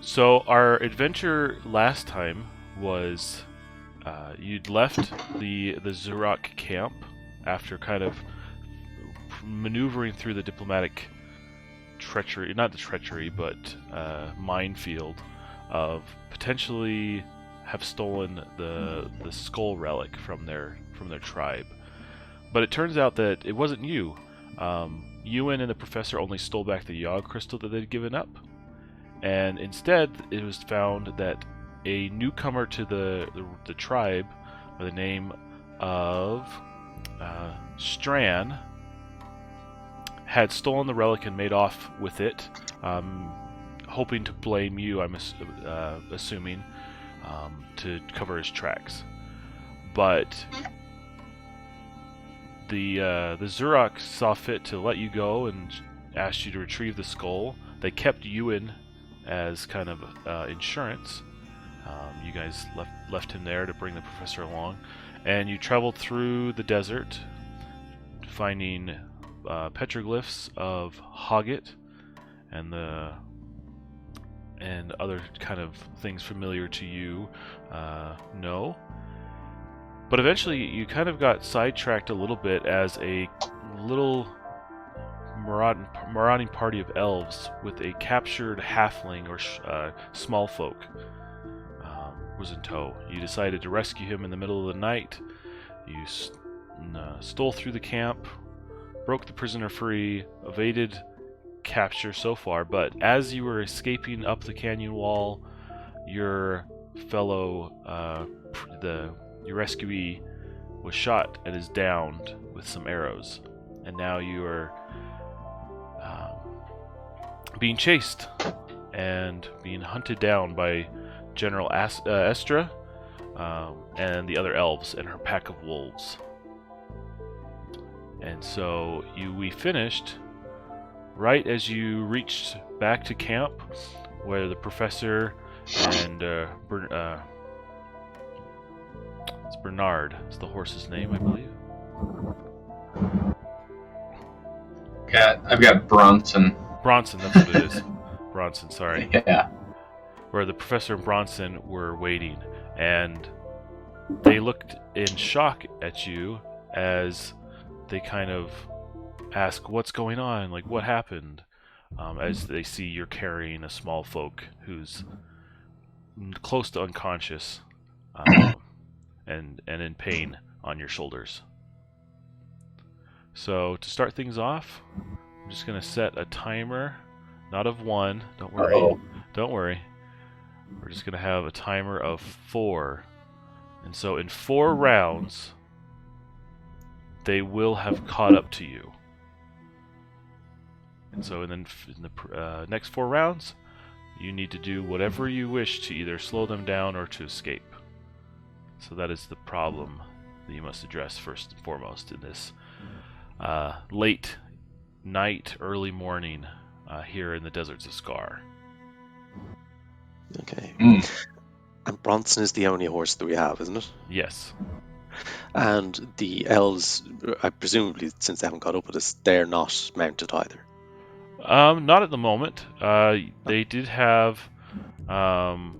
So our adventure last time was you'd left the Zurach camp after kind of maneuvering through the diplomatic treachery, not the treachery, but minefield of potentially have stolen the skull relic from their tribe. But it turns out that it wasn't you. Ewan and the professor only stole back the Yogg crystal that they'd given up. And instead, it was found that a newcomer to the tribe by the name of Stran had stolen the relic and made off with it, hoping to blame you, I'm assuming, to cover his tracks. But the Zurach saw fit to let you go and asked you to retrieve the skull. They kept Ewan as kind of insurance. You guys left him there to bring the professor along, and you traveled through the desert, finding petroglyphs of Hoggett and other kind of things familiar to you. No. But eventually you kind of got sidetracked a little bit as a little marauding party of elves with a captured halfling or small folk was in tow. You decided to rescue him in the middle of the night. You stole through the camp, broke the prisoner free, evaded capture so far, but as you were escaping up the canyon wall, your fellow, your rescuee was shot and is downed with some arrows, and now you are being chased and being hunted down by General Esta and the other elves and her pack of wolves. And so we finished right as you reached back to camp, where the professor and it's Bernard. It's the horse's name, I believe. I've got Bronson. Bronson, that's what it is. Bronson, sorry. Yeah. Where the professor and Bronson were waiting, and they looked in shock at you as they kind of ask, "What's going on? Like, what happened?" As they see you're carrying a small folk who's close to unconscious and in pain on your shoulders. So to start things off, I'm just going to set a timer, not of 1. Don't worry. Uh-oh. Don't worry. We're just going to have a timer of 4. And so in 4 rounds, they will have caught up to you. And so in the next 4 rounds, you need to do whatever you wish to either slow them down or to escape. So that is the problem that you must address first and foremost in this late night, early morning here in the deserts of Skar. Okay. And Bronson is the only horse that we have, isn't it? Yes. And the elves, presumably, since they haven't caught up with us, they're not mounted either. Not at the moment. They did have some.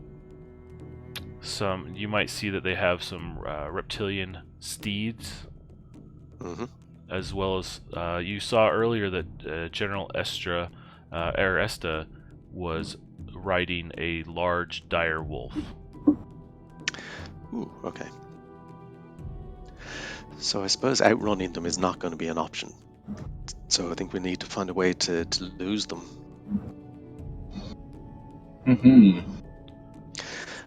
You might see that they have some reptilian steeds, as well as you saw earlier that General Esta was riding a large dire wolf. Ooh, okay. So I suppose outrunning them is not going to be an option. So I think we need to find a way to lose them.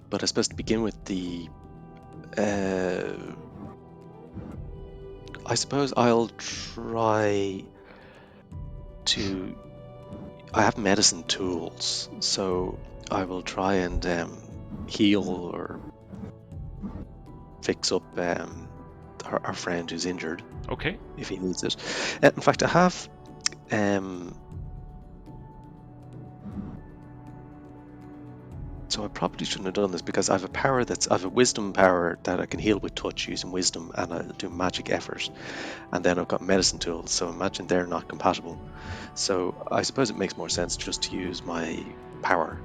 But I suppose to begin with, I suppose I'll try to... I have medicine tools, so I will try and heal or fix up our friend who's injured. Okay. If he needs it. In fact, I have so I probably shouldn't have done this, because I have a wisdom power that I can heal with touch using wisdom, and I'll do magic effort. And then I've got medicine tools, so imagine they're not compatible. So I suppose it makes more sense just to use my power.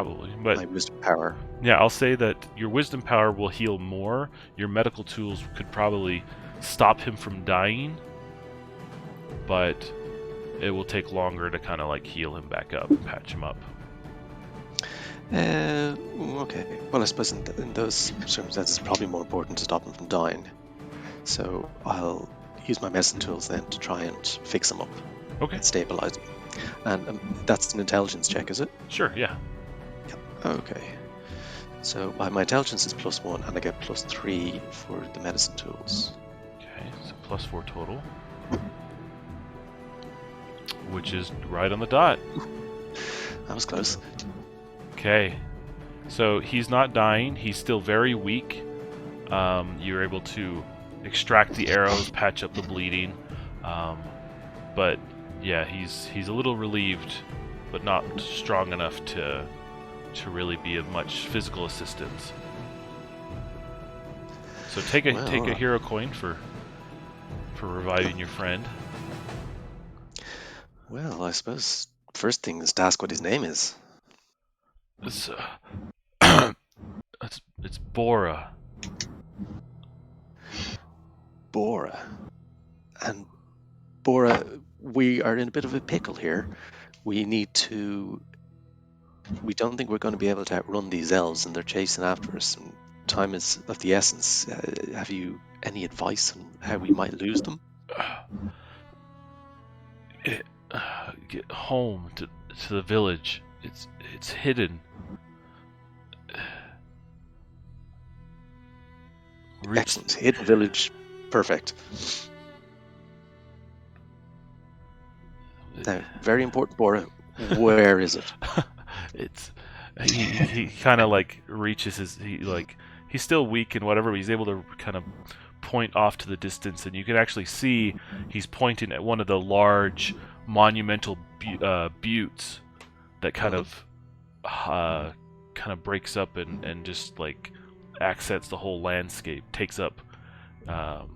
probably. But my wisdom power. yeah, I'll say that your wisdom power will heal more. Your medical tools could probably stop him from dying, but it will take longer to kind of like heal him back up and patch him up. Okay. Well, I suppose in those circumstances, it's probably more important to stop him from dying. So I'll use my medicine tools then to try and fix him up. Okay. And stabilize him. And that's an intelligence check, is it? Sure, yeah. Okay. So my intelligence is +1, and I get +3 for the medicine tools. Okay, so +4 total. Which is right on the dot. That was close. Okay. So he's not dying. He's still very weak. You're able to extract the arrows, patch up the bleeding. But yeah, he's a little relieved, but not strong enough to really be of much physical assistance. So take a hero coin for reviving your friend. Well, I suppose first thing is to ask what his name is. It's it's Bora. Bora. And Bora, we are in a bit of a pickle here. We don't think we're going to be able to outrun these elves, and they're chasing after us, and time is of the essence. Have you any advice on how we might lose them? Get home to the village. It's hidden. Excellent. Hidden village. Perfect. Now, very important, Bora. Where is it? It's he kind of like reaches he's still weak and whatever, but he's able to kind of point off to the distance, and you can actually see he's pointing at one of the large monumental buttes that kind of breaks up and just like accents the whole landscape, takes up a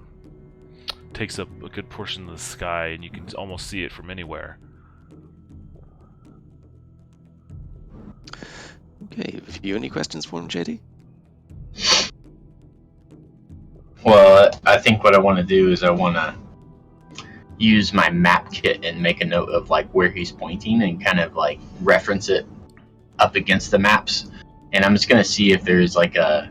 good portion of the sky, and you can almost see it from anywhere. Okay, have you any questions for him, JD? Well, I think what I want to do is I want to use my map kit and make a note of like where he's pointing and kind of like reference it up against the maps. And I'm just going to see if there's like a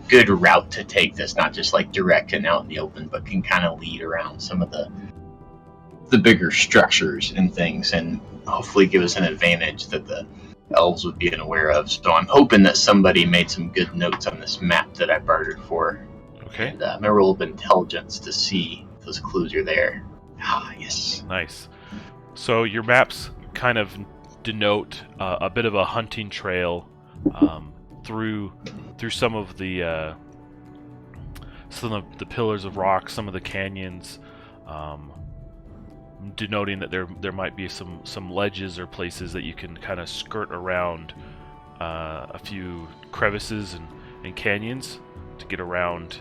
good route to take that's not just like direct and out in the open, but can kind of lead around some of the bigger structures and things, and hopefully give us an advantage that the elves would be unaware of. So I'm hoping that somebody made some good notes on this map that I bartered for. Okay. And I'm going to roll up intelligence to see if those clues are there. Ah, yes. Nice. So your maps kind of denote a bit of a hunting trail through some of the pillars of rock, some of the canyons, denoting that there might be some ledges or places that you can kind of skirt around a few crevices and canyons to get around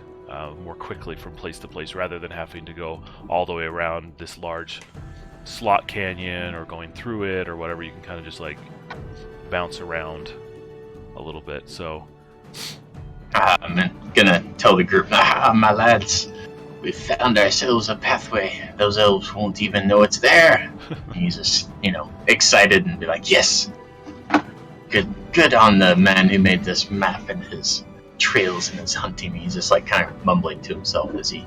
more quickly from place to place, rather than having to go all the way around this large slot canyon or going through it or whatever. You can kind of just like bounce around a little bit. So I'm gonna tell the group, my lads, we found ourselves a pathway. Those elves won't even know it's there. And he's just, excited and be like, yes, good on the man who made this map and his trails and his hunting. He's just like kind of mumbling to himself as he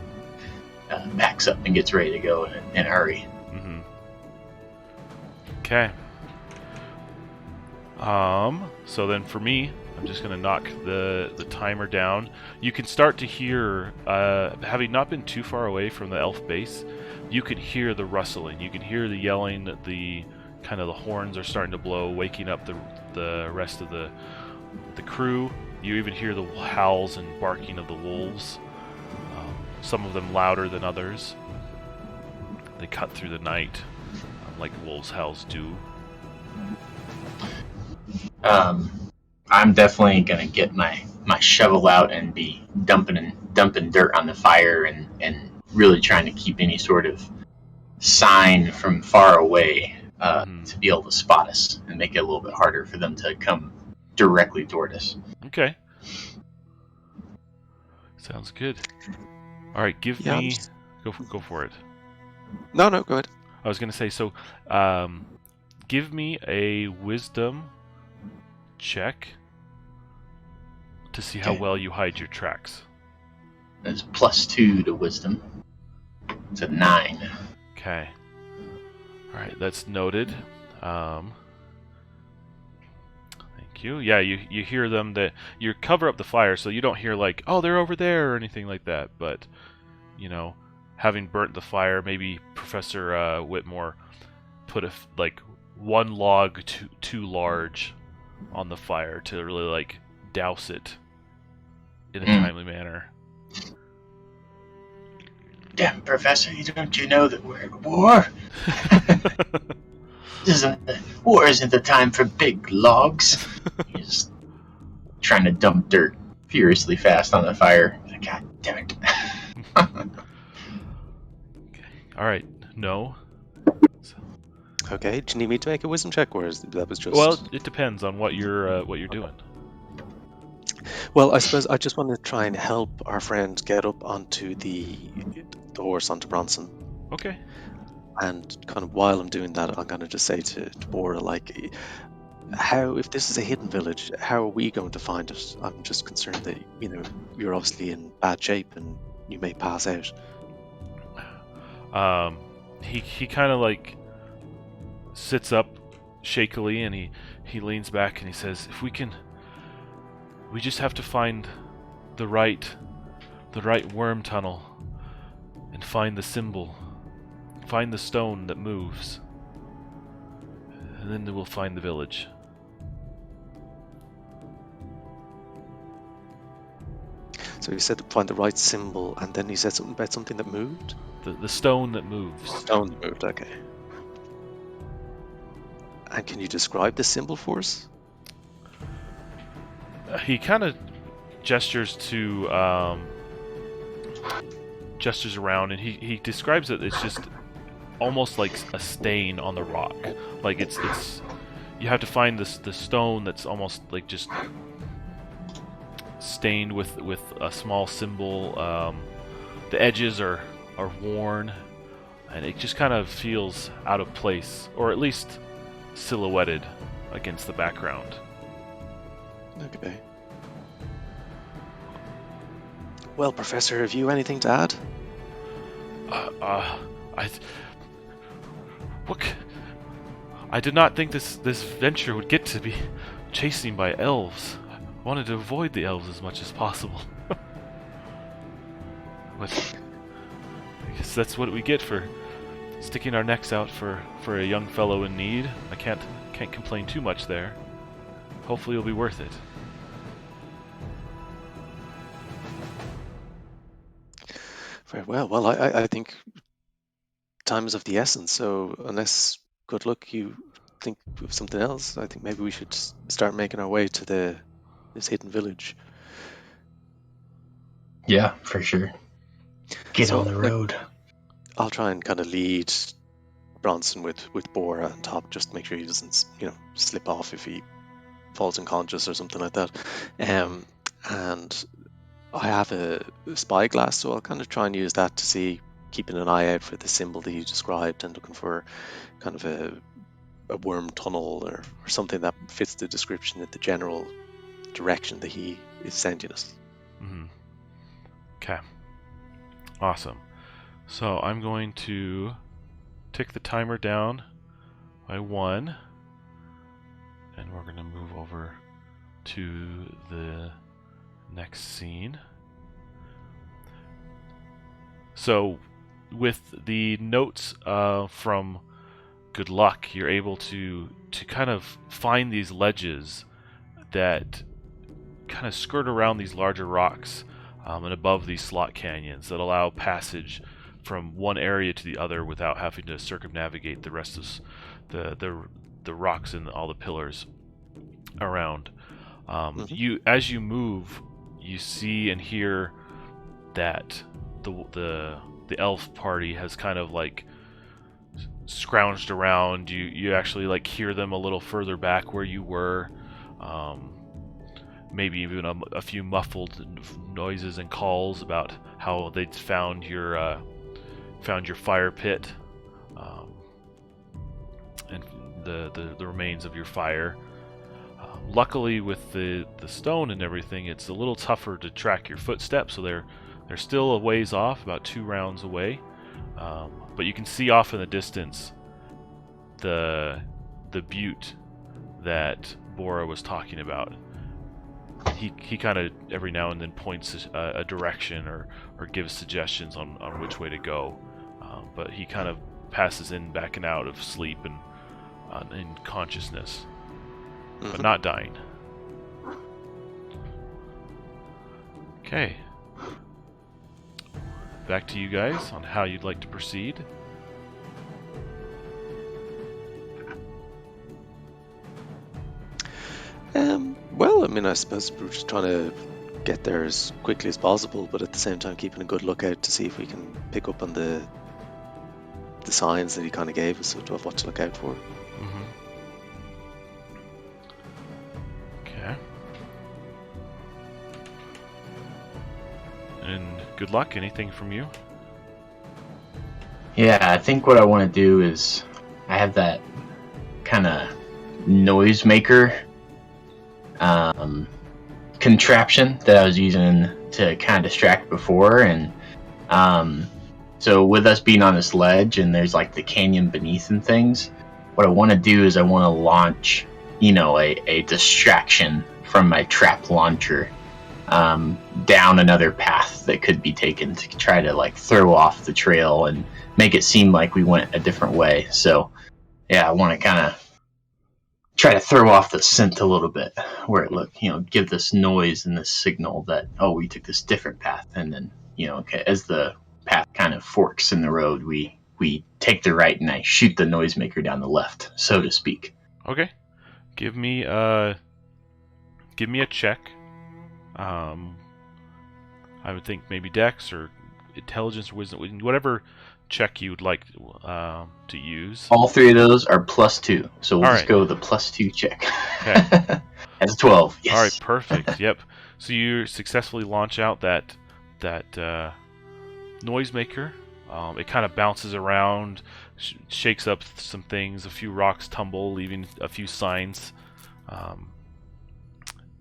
backs up and gets ready to go in a hurry. Mm-hmm. Okay. So then for me, I'm just going to knock the timer down. You can start to hear, having not been too far away from the elf base, you can hear the rustling. You can hear the yelling, the horns are starting to blow, waking up the rest of the crew. You even hear the howls and barking of the wolves, some of them louder than others. They cut through the night, like wolves' howls do. I'm definitely gonna get my shovel out and be dumping dirt on the fire and really trying to keep any sort of sign from far away to be able to spot us and make it a little bit harder for them to come directly toward us. Okay. Sounds good. All right, give Yeah, me... Go for it. No, go ahead. I was going to say, so give me a wisdom check to see how Okay. well you hide your tracks. That's +2 to wisdom. It's a 9. Okay. All right, that's noted. Thank you. Yeah, you hear them. That you cover up the fire, so you don't hear like, oh, they're over there or anything like that. But you know, having burnt the fire, maybe Professor Whitmore put like one log too large on the fire to really like douse it in a timely manner. Damn, Professor, don't you know that we're at war? War isn't the time for big logs. He's just trying to dump dirt furiously fast on the fire. God damn it. All right, no. Okay, do you need me to make a wisdom check, or that was just... Well, it depends on what you're doing. Well, I suppose I just want to try and help our friend get up onto the horse, onto Bronson. Okay. And kind of while I'm doing that, I'm going to just say to Bora, like, how, if this is a hidden village, how are we going to find it? I'm just concerned that, you're obviously in bad shape and you may pass out. He kind of like sits up shakily and he leans back and he says, we just have to find the right worm tunnel and find the symbol, find the stone that moves, and then we'll find the village. So he said to find the right symbol, and then he said something about something that moved? The stone that moves. Stone that moved, okay. And can you describe the symbol for us? He kind of gestures around, and he describes it. It's just almost like a stain on the rock. Like it's you have to find the stone that's almost like just stained with a small symbol. The edges are worn, and it just kind of feels out of place, or at least silhouetted against the background. Okay. Well, Professor, have you anything to add? I did not think this venture would get to be chasing by elves. I wanted to avoid the elves as much as possible. But I guess that's what we get for sticking our necks out for a young fellow in need. I can't complain too much there. Hopefully it'll be worth it. Very well. Well, I think time is of the essence, so unless, good luck, you think of something else, I think maybe we should start making our way to this hidden village. Yeah, for sure. Get on the road. I'll try and kind of lead Bronson with Bora on top, just to make sure he doesn't, slip off if he falls unconscious or something like that. And I have a spyglass, so I'll kind of try and use that to see, keeping an eye out for the symbol that you described and looking for kind of a worm tunnel or something that fits the description of the general direction that he is sending us. Mm-hmm. Okay. Awesome. So I'm going to tick the timer down by 1, and we're going to move over to the next scene. So with the notes from Good Luck, you're able to kind of find these ledges that kind of skirt around these larger rocks and above these slot canyons that allow passage from one area to the other without having to circumnavigate the rest of the rocks and all the pillars around. As you move, you see and hear that the elf party has kind of like scrounged around. You actually like hear them a little further back where you were. Maybe even a few muffled noises and calls about how they'd found your fire pit, and the remains of your fire. Luckily, with the stone and everything, it's a little tougher to track your footsteps, so they're still a ways off, about 2 rounds away. But you can see off in the distance the butte that Bora was talking about. He kind of every now and then points a direction or gives suggestions on which way to go, but he kind of passes in, back and out of sleep and in consciousness, but not dying. Okay. Back to you guys on how you'd like to proceed. Well, I mean, I suppose we're just trying to get there as quickly as possible, but at the same time keeping a good lookout to see if we can pick up on the signs that he kind of gave us of what to look out for. Okay. And good luck. Anything from you? Yeah, I think what I want to do is I have that kind of noisemaker contraption that I was using to kind of distract before, and so with us being on this ledge and there's like the canyon beneath and things, what I want to do is I want to launch, a distraction from my trap launcher down another path that could be taken to try to like throw off the trail and make it seem like we went a different way. So yeah, I want to kind of try to throw off the scent a little bit, where it give this noise and this signal that, oh, we took this different path, and then as the path kind of forks in the road, we take the right and I shoot the noisemaker down the left, so to speak. Okay. Give me a check. I would think maybe Dex or Intelligence or Wisdom, whatever check you would like to use. All 3 of those are +2, so we'll just go with a +2 check. Okay. That's 12. Yes. All right, perfect. Yep. So you successfully launch out that noisemaker. It kind of bounces around, shakes up some things. A few rocks tumble, leaving a few signs.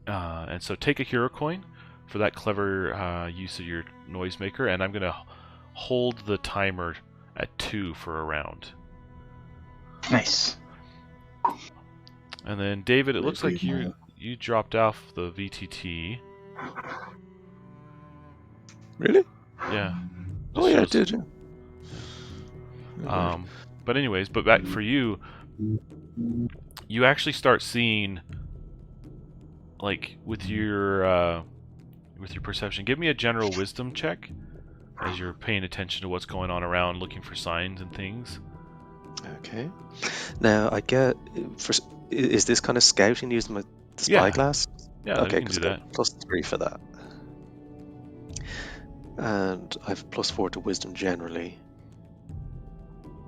And so take a hero coin for that clever use of your noisemaker, and I'm going to hold the timer at 2 for a round. Nice. And then David, it looks like you dropped off the VTT. Really? Yeah. Oh yeah, I did. Yeah. But anyways, back for you, you actually start seeing, like, with your perception. Give me a general wisdom check as you're paying attention to what's going on around, looking for signs and things. Okay. Now I get is this kind of scouting using the spyglass? Yeah. Okay, you can do that. +3 for that. And I have +4 to wisdom generally.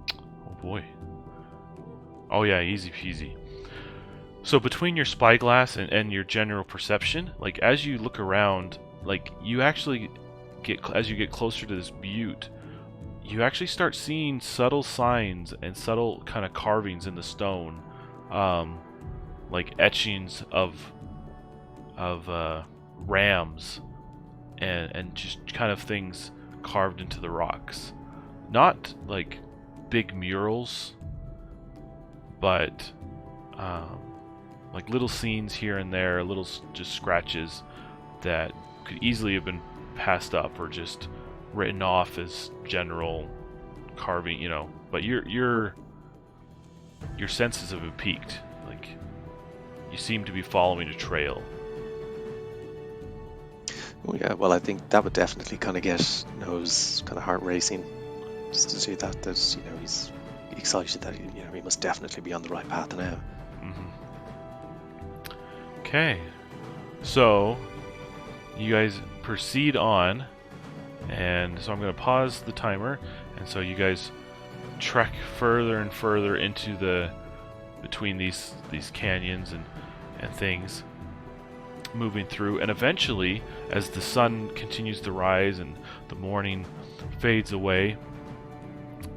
Oh boy. Oh yeah, easy peasy. So between your spyglass and your general perception, like as you look around, like you actually as you get closer to this butte, you actually start seeing subtle signs and subtle kind of carvings in the stone, like etchings of rams and just kind of things carved into the rocks. Not like big murals, but like little scenes here and there, little just scratches that could easily have been passed up or just written off as general carving, but your senses have been piqued. Like you seem to be following a trail. Oh yeah, well I think that would definitely kind of get Noah's kind of heart racing, just to see that he's excited that he must definitely be on the right path now. Okay, so you guys proceed on, and so I'm going to pause the timer, and so you guys trek further and further into between these canyons and things, moving through, and eventually, as the sun continues to rise and the morning fades away,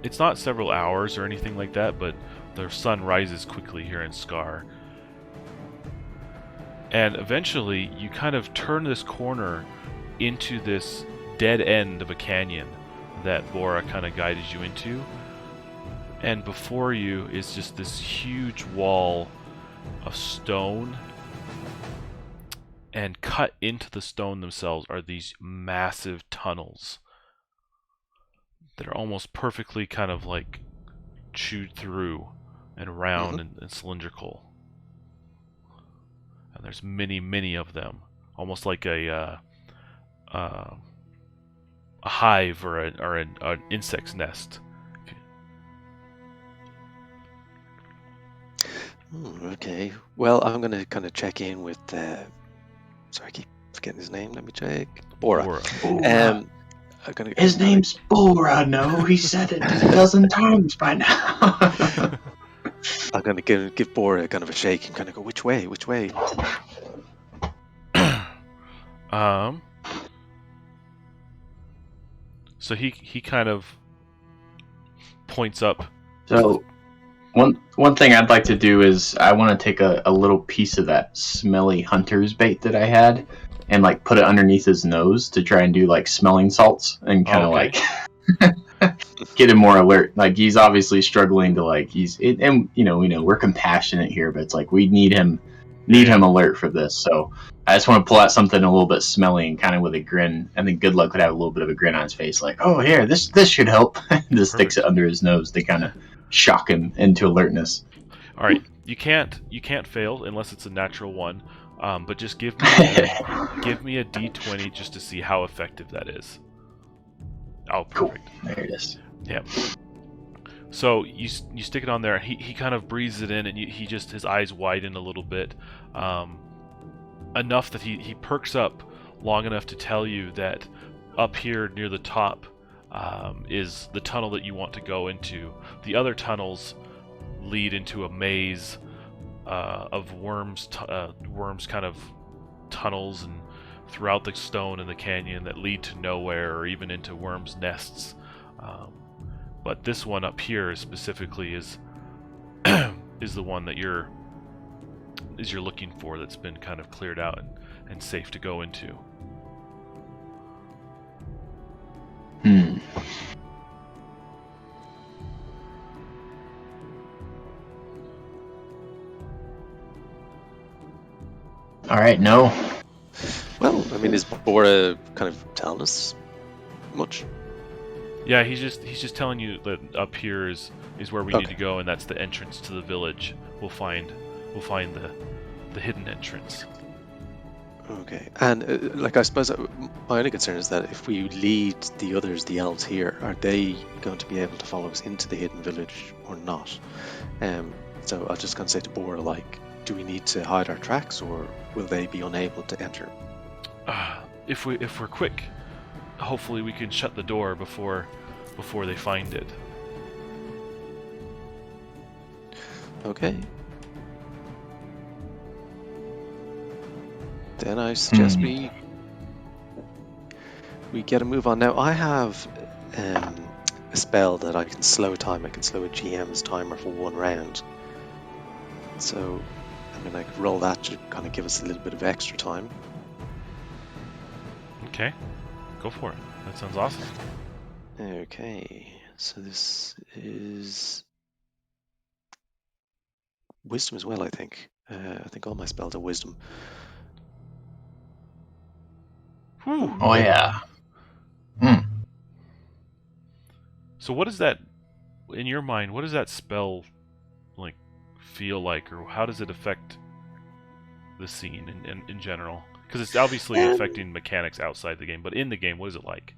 it's not several hours or anything like that, but the sun rises quickly here in Skar. And eventually, you kind of turn this corner into this dead end of a canyon that Bora kind of guided you into. And before you is just this huge wall of stone. And cut into the stone themselves are these massive tunnels that are almost perfectly kind of like chewed through and round and cylindrical. And there's many of them, almost like a hive or an insect's nest. Okay. Well, I'm going to kind of check in with. Sorry, I keep forgetting his name. Let me check. Bora. His name's Bora. No, he said it a dozen times by now. I'm going to give Bora kind of a shake and kind of go, which way? So he kind of points up. So one thing I'd like to do is I want to take a little piece of that smelly hunter's bait that I had and like put it underneath his nose to try and do like smelling salts and kind of like get him more alert. Like he's obviously struggling to like and we know we're compassionate here, but it's like we need him alert for this. So I just want to pull out something a little bit smelly and kind of with a grin. I think Good Luck would have a little bit of a grin on his face, like, oh here, this should help. Just sticks it under his nose to kind of shock him into alertness. All right, you can't fail unless it's a natural one. But just give me a D20 just to see how effective that is. Oh, perfect. Cool. There it is. Yep. So you stick it on there. He kind of breathes it in, and his eyes widen a little bit, enough that he perks up long enough to tell you that up here near the top is the tunnel that you want to go into. The other tunnels lead into a maze of worms kind of tunnels and throughout the stone in the canyon that lead to nowhere or even into worms' nests. But this one up here specifically is the one that you're looking for, that's been kind of cleared out and safe to go into. All right, no. Well, I mean, is Bora kind of telling us much? Yeah, he's just telling you that up here is where we need to go, and that's the entrance to the village. We'll find the hidden entrance. Okay, and like I suppose my only concern is that if we lead the others, the elves here, are they going to be able to follow us into the hidden village or not? So I'll just kind of say to Bora, like, do we need to hide our tracks, or will they be unable to enter? If we're quick, hopefully we can shut the door before they find it. Okay. Then I suggest we get a move on. Now I have a spell that I can slow time. I can slow a GM's timer for 1 round. So I mean, I could roll that to kind of give us a little bit of extra time. Okay, go for it. That sounds awesome. Okay, so this is wisdom as well, I think. I think all my spells are wisdom. Whew. Oh yeah. So what is that, in your mind, what does that spell like feel like, or how does it affect the scene in general? Because it's obviously affecting mechanics outside the game, but in the game, what is it like?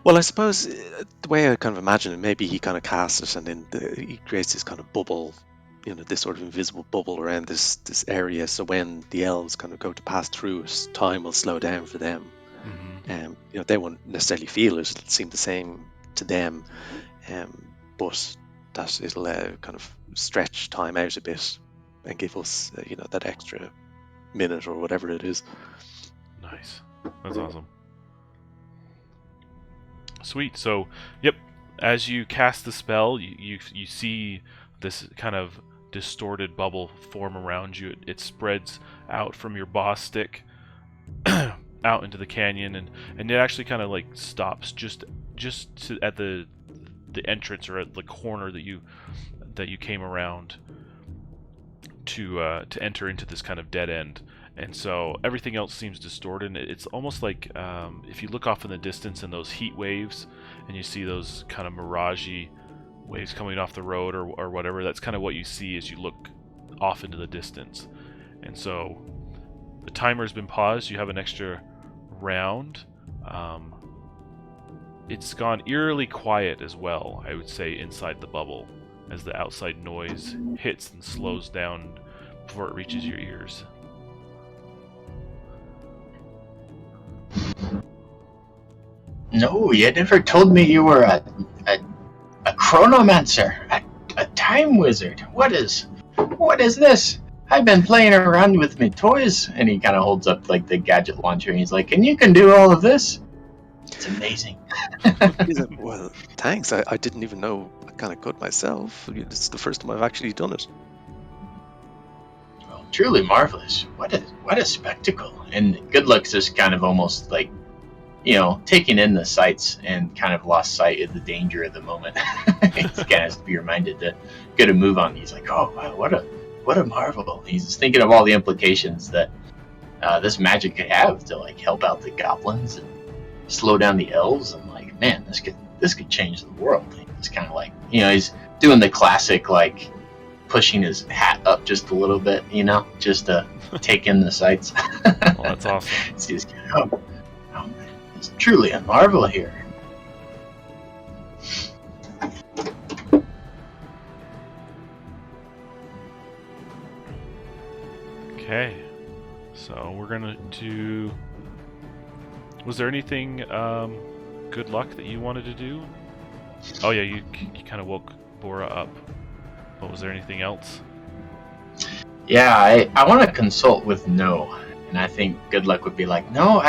Well, I suppose the way I kind of imagine it, maybe he kind of casts it, and then he creates this kind of bubble, this sort of invisible bubble around this area. So when the elves kind of go to pass through it, time will slow down for them. They won't necessarily feel it; it'll seem the same to them. but that it'll kind of stretch time out a bit and give us, that extra minute or whatever it is. Nice. That's awesome. Sweet. So, yep. As you cast the spell, you see this kind of distorted bubble form around you. It spreads out from your boss stick out into the canyon, and it actually kind of like stops just at the entrance, or at the corner that you came around to enter into this kind of dead end. And so everything else seems distorted. It's almost like if you look off in the distance and those heat waves, and you see those kind of mirage-y waves coming off the road or whatever, that's kind of what you see as you look off into the distance. And so the timer's been paused. You have an extra round. It's gone eerily quiet as well, I would say, inside the bubble, as the outside noise hits and slows down before it reaches your ears. No, you never told me you were a chronomancer, a time wizard. What is this? I've been playing around with my toys. And he kind of holds up like the gadget launcher, and he's like, and you can do all of this? It's amazing. He's like, well, thanks. I didn't even know I kind of could myself. It's the first time I've actually done it. Well, truly marvelous. What a spectacle. And Goodluck's just kind of almost like, taking in the sights and kind of lost sight of the danger of the moment. He kind of has to be reminded to get a move on. He's like, oh, wow, what a marvel. He's thinking of all the implications that this magic could have to like help out the goblins and slow down the elves. And like, man, this could change the world. It's kind of like, he's doing the classic, like pushing his hat up just a little bit, just to take in the sights. Well, that's awesome. So he's kind of, oh man, it's truly a marvel here. Okay, so we're gonna do. Was there anything good luck that you wanted to do? Oh yeah, you kind of woke Bora up. But was there anything else? Yeah, I want to consult with No, and I think good luck would be like, no,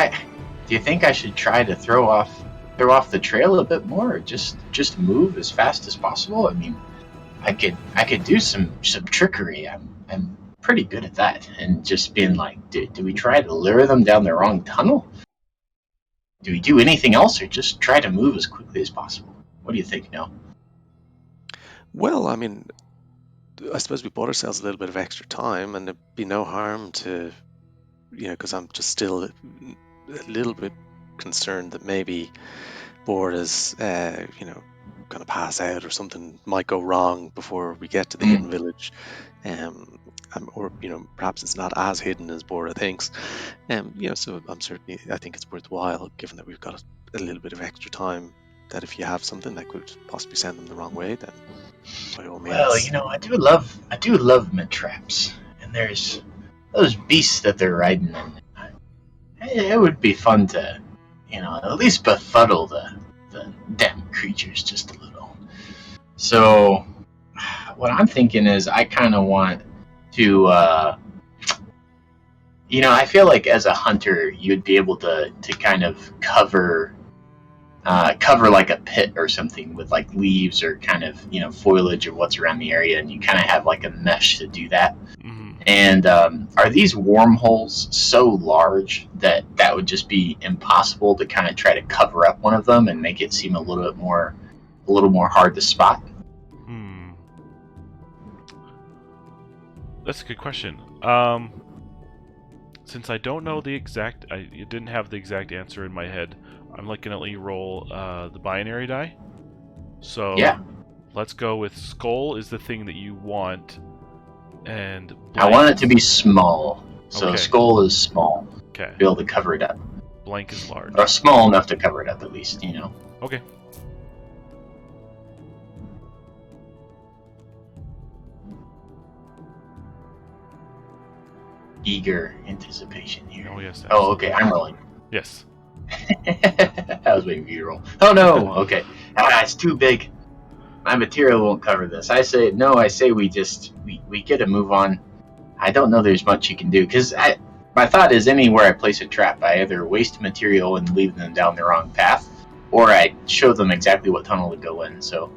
do you think I should try to throw off the trail a bit more, or just move as fast as possible? I mean, I could do some trickery. I'm pretty good at that, and just being like, do we try to lure them down the wrong tunnel? Do we do anything else, or just try to move as quickly as possible? What do you think, No? Well, I mean, I suppose we bought ourselves a little bit of extra time, and it'd be no harm to, because I'm just still a little bit concerned that maybe Bora's, going to pass out or something might go wrong before we get to the hidden village. Or perhaps it's not as hidden as Bora thinks. So I think it's worthwhile, given that we've got a little bit of extra time, that if you have something that could possibly send them the wrong way, then by all means. Well, I do love mid traps, and there's those beasts that they're riding in. It would be fun to, at least befuddle the damn creatures just a little. So, what I'm thinking is, I kind of want to, I feel like as a hunter, you'd be able to kind of cover like a pit or something with like leaves or kind of, foliage or what's around the area, and you kind of have like a mesh to do that. Mm-hmm. And are these wormholes so large that would just be impossible to kind of try to cover up one of them and make it seem a little more hard to spot? That's a good question. Since I don't know the exact, I didn't have the exact answer in my head, I'm going to let you roll the binary die. So yeah, let's go with skull is the thing that you want, and I want it to be small. So okay. Skull is small. Okay. Be able to cover it up. Blank is large. Or small enough to cover it up, at least. Okay. Eager anticipation here. Oh yes. Oh, okay. I'm rolling. Yes. I was waiting for you to roll. Oh no. Okay. It's too big. my material won't cover this. I say we get a move on. I don't know there's much you can do, because my thought is anywhere I place a trap, I either waste material and leave them down the wrong path, or I show them exactly what tunnel to go in. So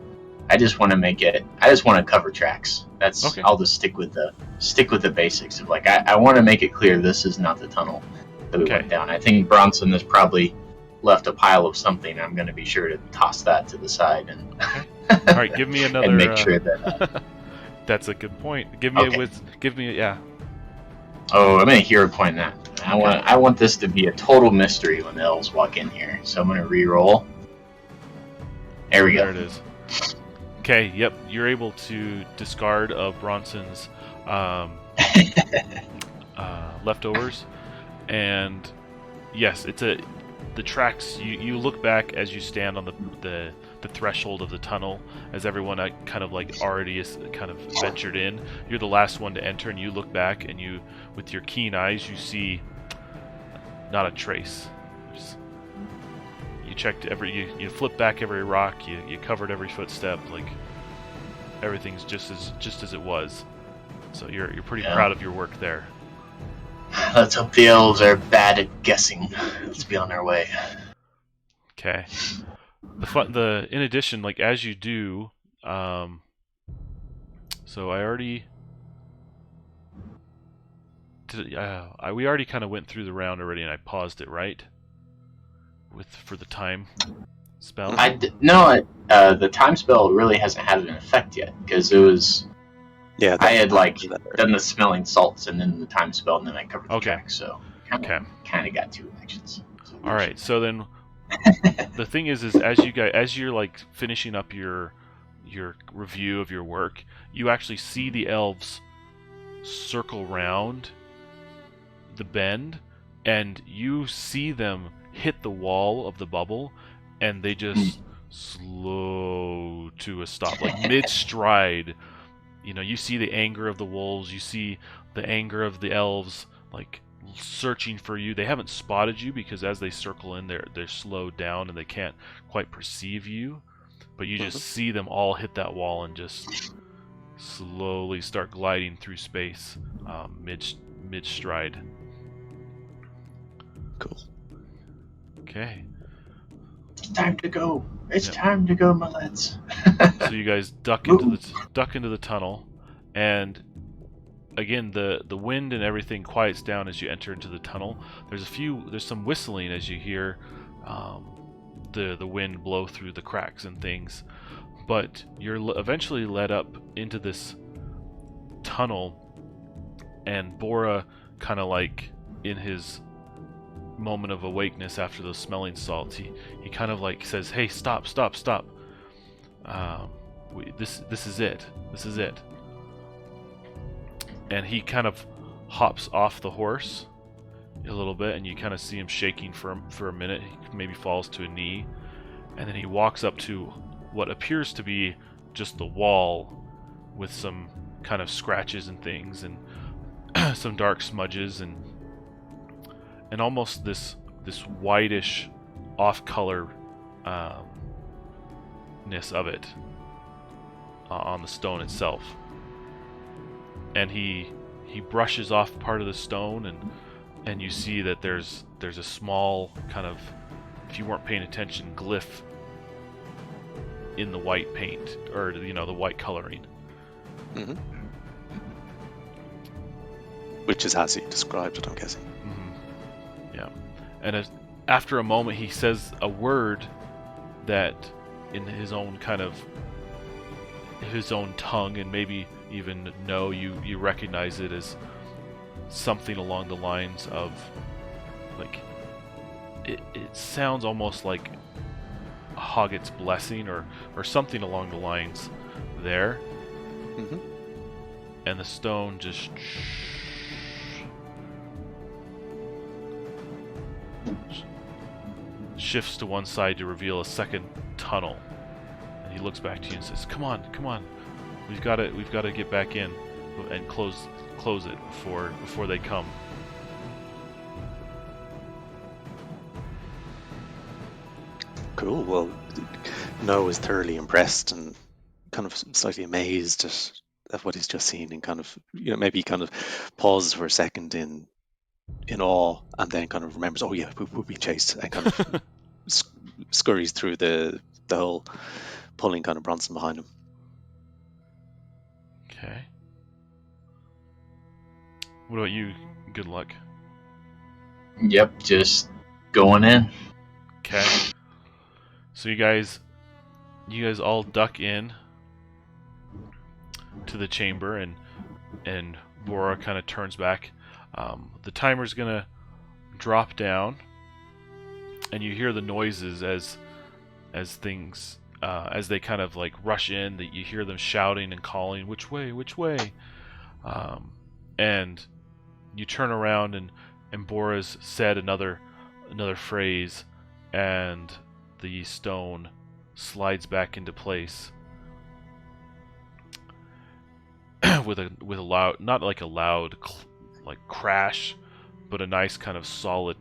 I just want to cover tracks. That's Okay. I'll just stick with the basics of, like, I want to make it clear this is not the tunnel that we went down. I think Bronson has probably left a pile of something. I'm going to be sure to toss that to the side and All right, give me another. and make sure that. That's a good point. Give me yeah. Oh, I'm going to hero point that. I want this to be a total mystery when the elves walk in here. So I'm going to re-roll. There we go. There it is. Okay, yep, you're able to discard of Bronson's leftovers, and yes, the tracks. You look back as you stand on the threshold of the tunnel, as everyone kind of like already is kind of ventured in. You're the last one to enter, and you look back, and you, with your keen eyes, you see not a trace. You checked you flipped back every rock, you covered every footstep, like everything's just as it was. So you're pretty proud of your work there. Let's hope the elves are bad at guessing. Let's be on our way. Okay. In addition, like as you do, so I already we already kind of went through the round already, and I paused it, right? For the time spell. The time spell really hasn't had an effect yet, because it was. Yeah, I had done the smelling salts and then the time spell, and then I covered the track, so kind of got 2 actions. So all right, so then the thing is as you're like finishing up your review of your work, you actually see the elves circle round the bend, and you see them hit the wall of the bubble, and they just slow to a stop, like mid-stride. You know, you see the anger of the wolves, you see the anger of the elves, like searching for you. They haven't spotted you because as they circle in, they're slowed down and they can't quite perceive you. But you just see them all hit that wall and just slowly start gliding through space, mid-stride. Cool. Okay. It's time to go. It's time to go, my lads. So you guys duck into the tunnel, and again the wind and everything quiets down as you enter into the tunnel. There's some whistling as you hear the wind blow through the cracks and things, but you're eventually led up into this tunnel, and Bora, kind of like in his moment of awakeness after those smelling salts, he kind of like says, "Hey, stop! This is it. And he kind of hops off the horse a little bit, and you kind of see him shaking for a minute. He maybe falls to a knee, and then he walks up to what appears to be just the wall with some kind of scratches and things, and some dark smudges, and almost this whitish off-color ness of it on the stone itself. And he brushes off part of the stone, and you see that there's a small kind of, if you weren't paying attention, glyph in the white paint, or the white coloring. Mm-hmm. Which is as he described it, I'm guessing. Mm-hmm. Yeah. And after a moment, he says a word that, in his own tongue, and maybe even you recognize it as something along the lines of, like, it sounds almost like Hoggett's blessing, or something along the lines there. Mm-hmm. And the stone just shifts to one side to reveal a second tunnel, and he looks back to you and says, "Come on, we've got to get back in and close it before they come." Cool. Well, Noah is thoroughly impressed and kind of slightly amazed at what he's just seen, and kind of, maybe kind of pauses for a second in awe, and then kind of remembers, oh yeah, we're being chased, and kind of scurries through the hole, pulling kind of Bronson behind him. Okay. What about you? Good luck. Yep, just going in. Okay. So you guys all duck in to the chamber, and Bora kind of turns back. The timer's gonna drop down, and you hear the noises as things as they kind of like rush in. That you hear them shouting and calling, "Which way? Which way?" And you turn around, and Bora's said another phrase, and the stone slides back into place with a loud, not like a loud like crash, but a nice kind of solid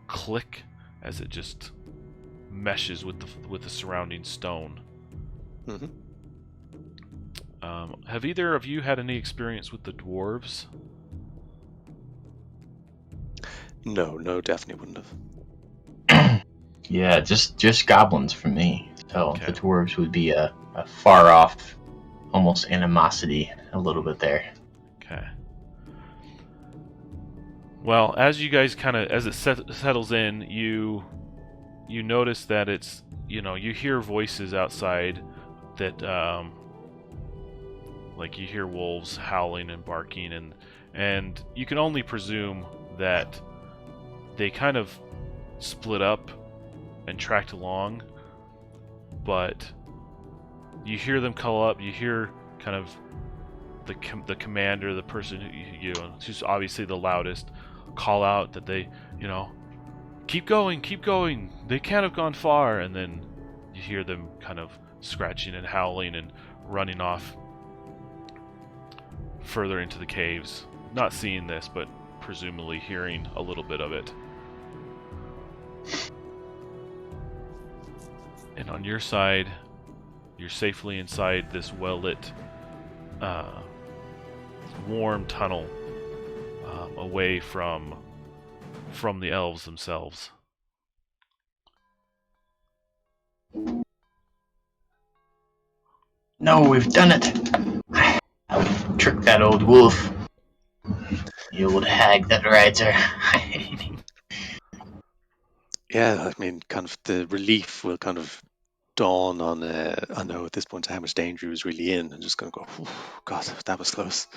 click as it just meshes with the surrounding stone. Mm-hmm. Have either of you had any experience with the dwarves? No, definitely wouldn't have. Yeah, just goblins for me. So Okay. the dwarves would be a far off, almost animosity a little bit there. Okay. Well, as you guys as it settles in, you notice that it's, you hear voices outside that, like you hear wolves howling and barking, and you can only presume that they kind of split up and tracked along, but you hear them call up. You hear kind of the commander, the person who's obviously the loudest, call out that they, keep going, they can't have gone far, and then you hear them kind of scratching and howling and running off further into the caves. Not seeing this, but presumably hearing a little bit of it. And on your side, you're safely inside this well-lit, warm tunnel, away from the elves themselves. No, we've done it. I've tricked that old wolf. The old hag that rides her. Yeah, I mean, kind of the relief will kind of dawn on, I know at this point how much danger he was really in, and just going to go, God, that was close.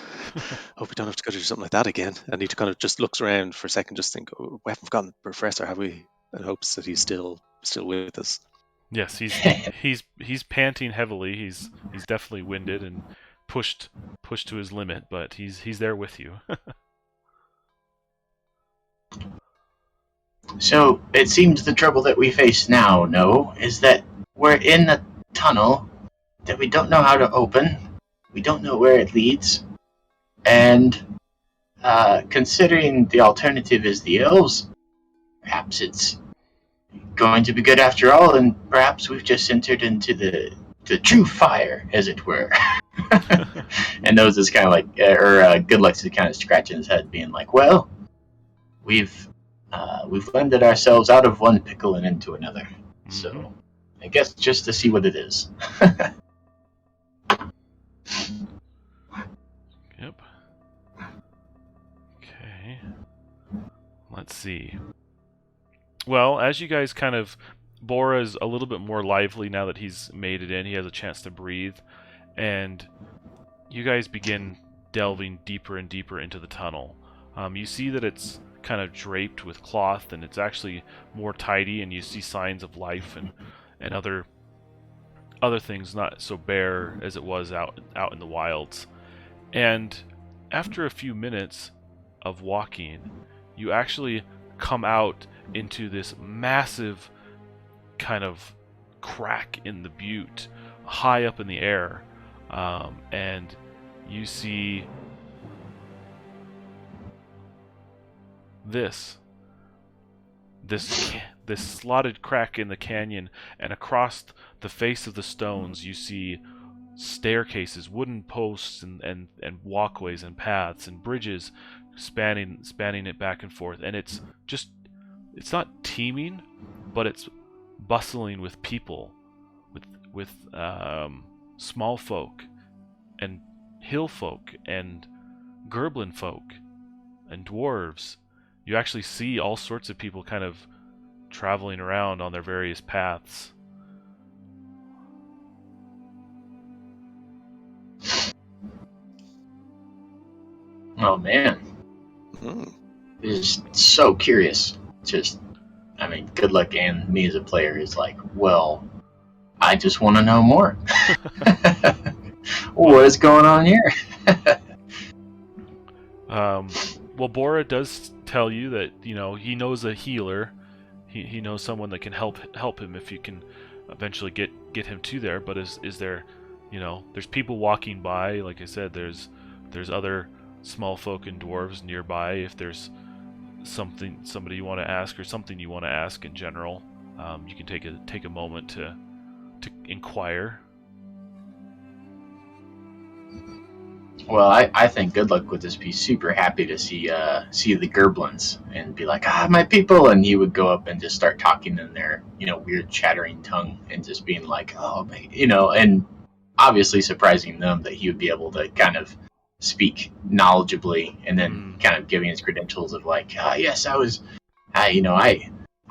Hope we don't have to go through something like that again. And he kind of just looks around for a second, just think, oh, we haven't forgotten the professor, have we? And hopes that he's still with us. Yes, he's panting heavily. He's definitely winded and pushed to his limit, but he's there with you. So it seems the trouble that we face now, no, is that we're in a tunnel that we don't know how to open. We don't know where it leads, and considering the alternative is the elves, perhaps it's going to be good after all, and perhaps we've just entered into the true fire, as it were. And Nose is kind of like, Good Luck's is kind of scratching his head, being like, "Well, we've landed ourselves out of one pickle and into another. Mm-hmm. So, I guess just to see what it is." Yep. Okay. Let's see. Well, as you guys Bora's a little bit more lively now that he's made it in. He has a chance to breathe, and you guys begin delving deeper and deeper into the tunnel. You see that it's kind of draped with cloth, and it's actually more tidy, and you see signs of life and other things, not so bare as it was out in the wilds. And after a few minutes of walking, you actually come out into this massive kind of crack in the butte high up in the air, and you see this slotted crack in the canyon, and across the face of the stones you see staircases, wooden posts, and walkways and paths and bridges spanning it back and forth. And it's not teeming, but it's bustling with people, with small folk and hill folk and Gerblin folk and dwarves. You actually see all sorts of people kind of traveling around on their various paths. Oh man, Mm. is so curious. Just, I mean, good luck, and me as a player is like, well, I just want to know more. What is going on here? Well, Bora does tell you that he knows a healer. He knows someone that can help him if you can eventually get him to there. But is there, there's people walking by. Like I said, there's other small folk and dwarves nearby. If there's somebody you want to ask, or something you want to ask in general, you can take a moment to inquire. Well, I think good luck would just be super happy to see the Gerblins and be like, my people, and he would go up and just start talking in their weird chattering tongue and just being like, oh, and obviously surprising them that he would be able to kind of speak knowledgeably, and then kind of giving his credentials of like, yes, I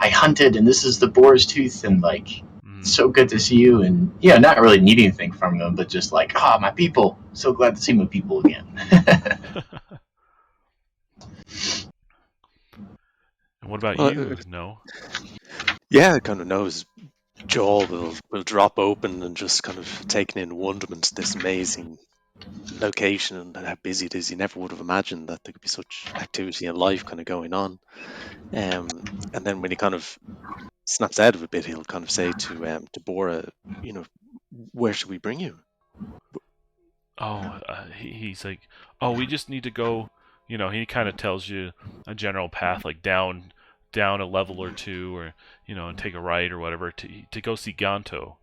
hunted, and this is the boar's tooth, and like, so good to see you, and not really needing anything from them, but just like, my people, so glad to see my people again. And what about you? No. Yeah, it kind of knows. Jaw will drop open and just kind of taking in wonderment, this amazing location and how busy it is. You never would have imagined that there could be such activity and life kind of going on. And then when he kind of snaps out of a bit, he'll kind of say to Bora, where should we bring you? Oh, he's like, oh, we just need to go. He kind of tells you a general path, like down a level or two, or and take a right or whatever to go see Ganto.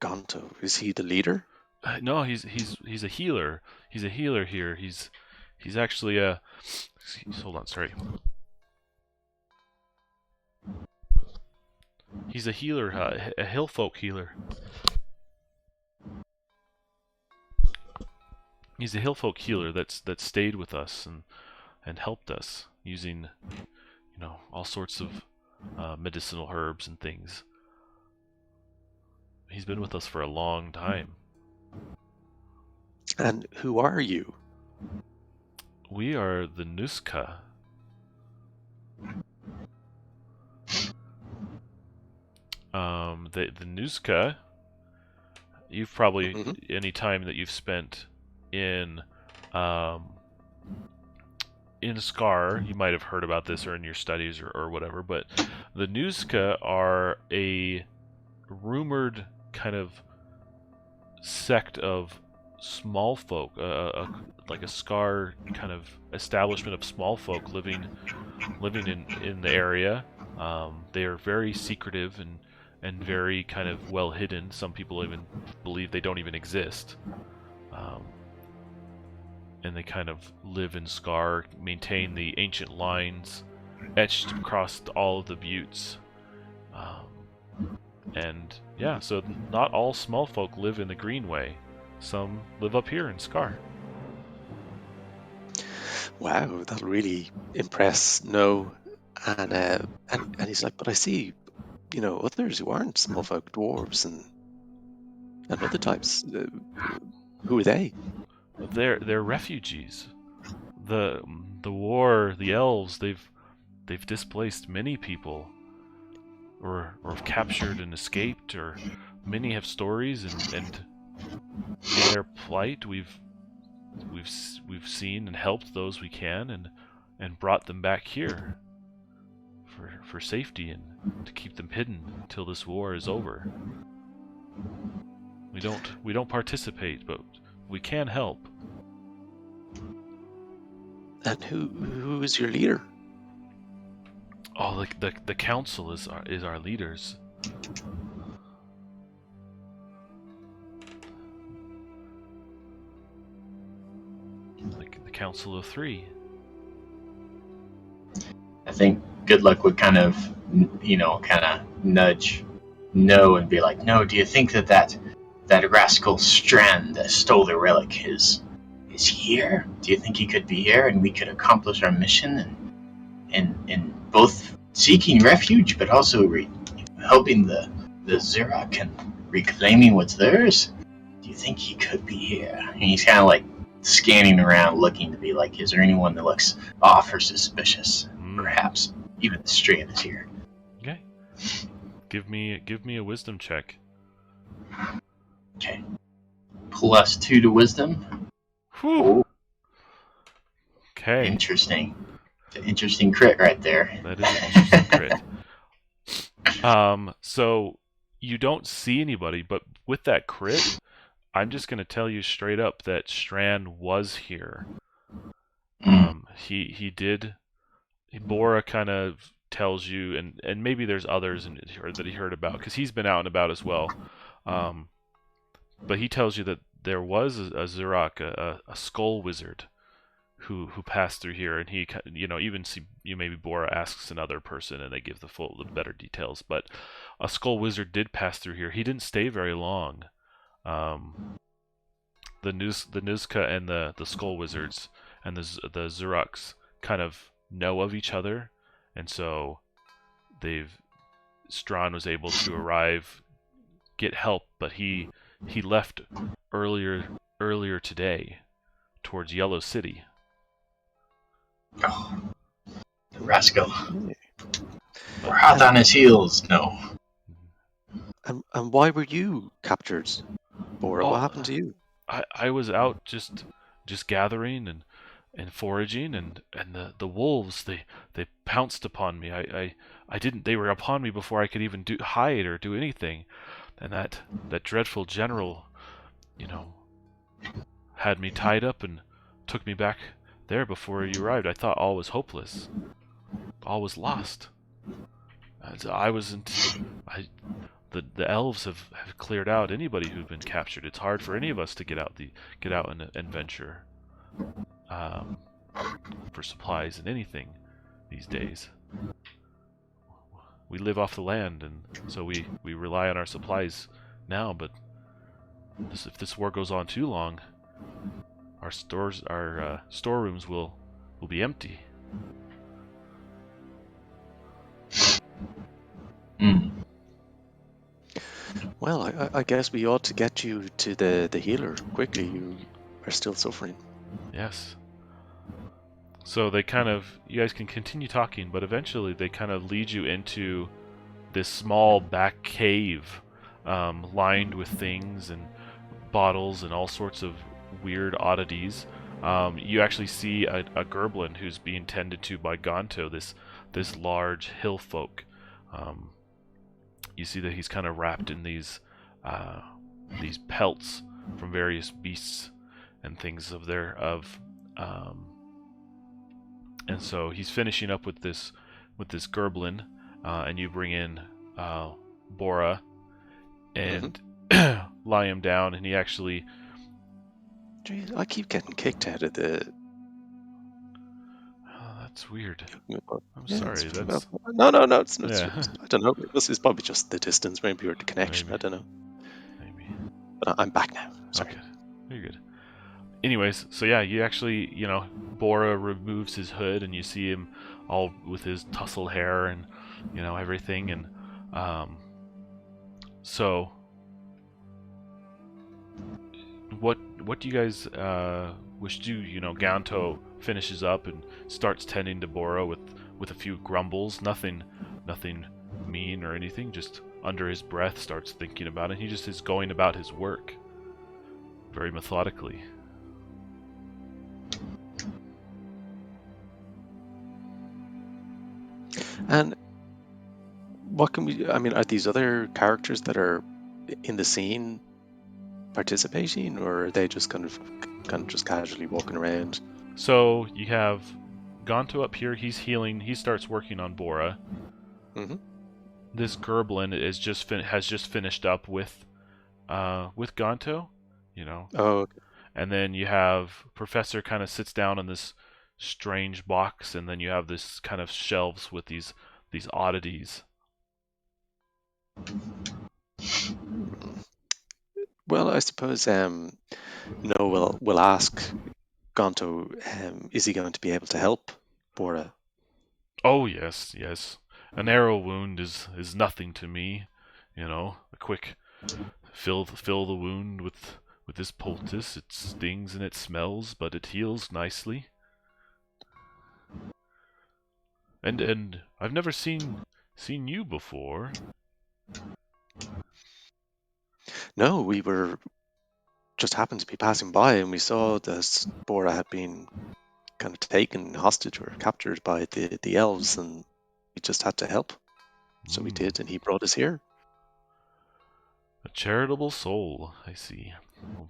Ganto, is he the leader? No, he's a healer. He's a healer here. He's actually a. Hold on, sorry. He's a healer, a hill folk healer. He's a hill folk healer that stayed with us and helped us using all sorts of medicinal herbs and things. He's been with us for a long time. And who are you? We are the Nuska. The Nuska, you've probably, any time that you've spent in Skar, you might have heard about this, or in your studies, or whatever, but the Nuska are a rumored kind of sect of small folk, like a Skar kind of establishment of small folk living in the area. They are very secretive and very kind of well hidden. Some people even believe they don't even exist. And they kind of live in Skar, maintain the ancient lines etched across all of the buttes. And yeah, so not all small folk live in the Greenway. Some live up here in Skar. Wow, that'll really impress No. And he's like, but I see, others who aren't small folk, dwarves and other types. Who are they? They're refugees. The war, the elves, they've displaced many people, or have captured and escaped, or many have stories, and in their plight we've seen and helped those we can, and brought them back here for safety and to keep them hidden until this war is over. We don't participate, but we can help. And who is your leader? Oh, the council is our leaders. Council of Three. I think Good Luck would kind of nudge No and be like, no, do you think that rascal Strand that stole the relic is here? Do you think he could be here and we could accomplish our mission and both seeking refuge but also helping the Xerox and reclaiming what's theirs? Do you think he could be here? And he's kind of like scanning around, looking to be like, is there anyone that looks off or suspicious? Perhaps even the Strand is here. Okay. Give me a wisdom check. Okay. +2 to wisdom. Whew. Okay. Interesting. It's an interesting crit right there. That is an interesting crit. So you don't see anybody, but with that crit, I'm just going to tell you straight up that Strand was here. He did. Bora kind of tells you, and maybe there's others that he heard about, because he's been out and about as well. But he tells you that there was a Xerox, a skull wizard, who passed through here, and he, even see maybe Bora asks another person, and they give the better details. But a skull wizard did pass through here. He didn't stay very long. The Nuzka and the skull wizards and the Xerox kind of know of each other, and so Strahd was able to arrive, get help, but he left earlier today towards Yellow City. Oh, the rascal. We're hot on his heels. No. And why were you captured, Bora? What happened to you? I was out just gathering and foraging, and the wolves, they pounced upon me. I didn't. They were upon me before I could even hide or do anything, and that dreadful general, had me tied up and took me back there before you arrived. I thought all was hopeless, all was lost. The elves have cleared out anybody who'd been captured. It's hard for any of us to get out and venture. For supplies and anything these days. We live off the land, and so we rely on our supplies now, but if this war goes on too long, our storerooms will be empty. Well, I guess we ought to get you to the healer quickly. You are still suffering. Yes. So you guys can continue talking, but eventually they kind of lead you into this small back cave, lined with things and bottles and all sorts of weird oddities. You actually see a gerblin who's being tended to by Gonto, this large hill folk. You see that he's kind of wrapped in these pelts from various beasts and things and so he's finishing up with this gerblin, and you bring in Bora and lie him down, and he actually. Jeez, I keep getting kicked out of the. Oh, that's weird. I'm Yeah, sorry. That's no. It's not. Yeah. I don't know. This is probably just the distance, maybe, or the connection. Maybe. I don't know. Maybe. But I'm back now. Sorry. Okay. You're good. Anyways, so yeah, you actually, Bora removes his hood, and you see him all with his tousled hair and, everything, and, so, what do you guys, wish to do? Ganto finishes up and starts tending to Bora with a few grumbles, nothing mean or anything, just under his breath starts thinking about it. He just is going about his work very methodically. And what can we? I mean, are these other characters that are in the scene participating, or are they just kind of just casually walking around? So you have Gonto up here. He's healing. He starts working on Bora. Mm-hmm. This Gerblin has just finished up with Gonto. Oh, okay. and then you have Professor kind of sits down in this strange box, and then you have this kind of shelves with these oddities. Well, I suppose No will ask Gonto, is he going to be able to help Bora? Oh yes, yes. An arrow wound is nothing to me. You know, a quick fill the wound with this poultice. It stings and it smells, but it heals nicely. And I've never seen you before. No, we were just happened to be passing by, and we saw that Bora had been kind of taken hostage or captured by the elves, and we just had to help. So we did, and he brought us here. A charitable soul, I see. Well,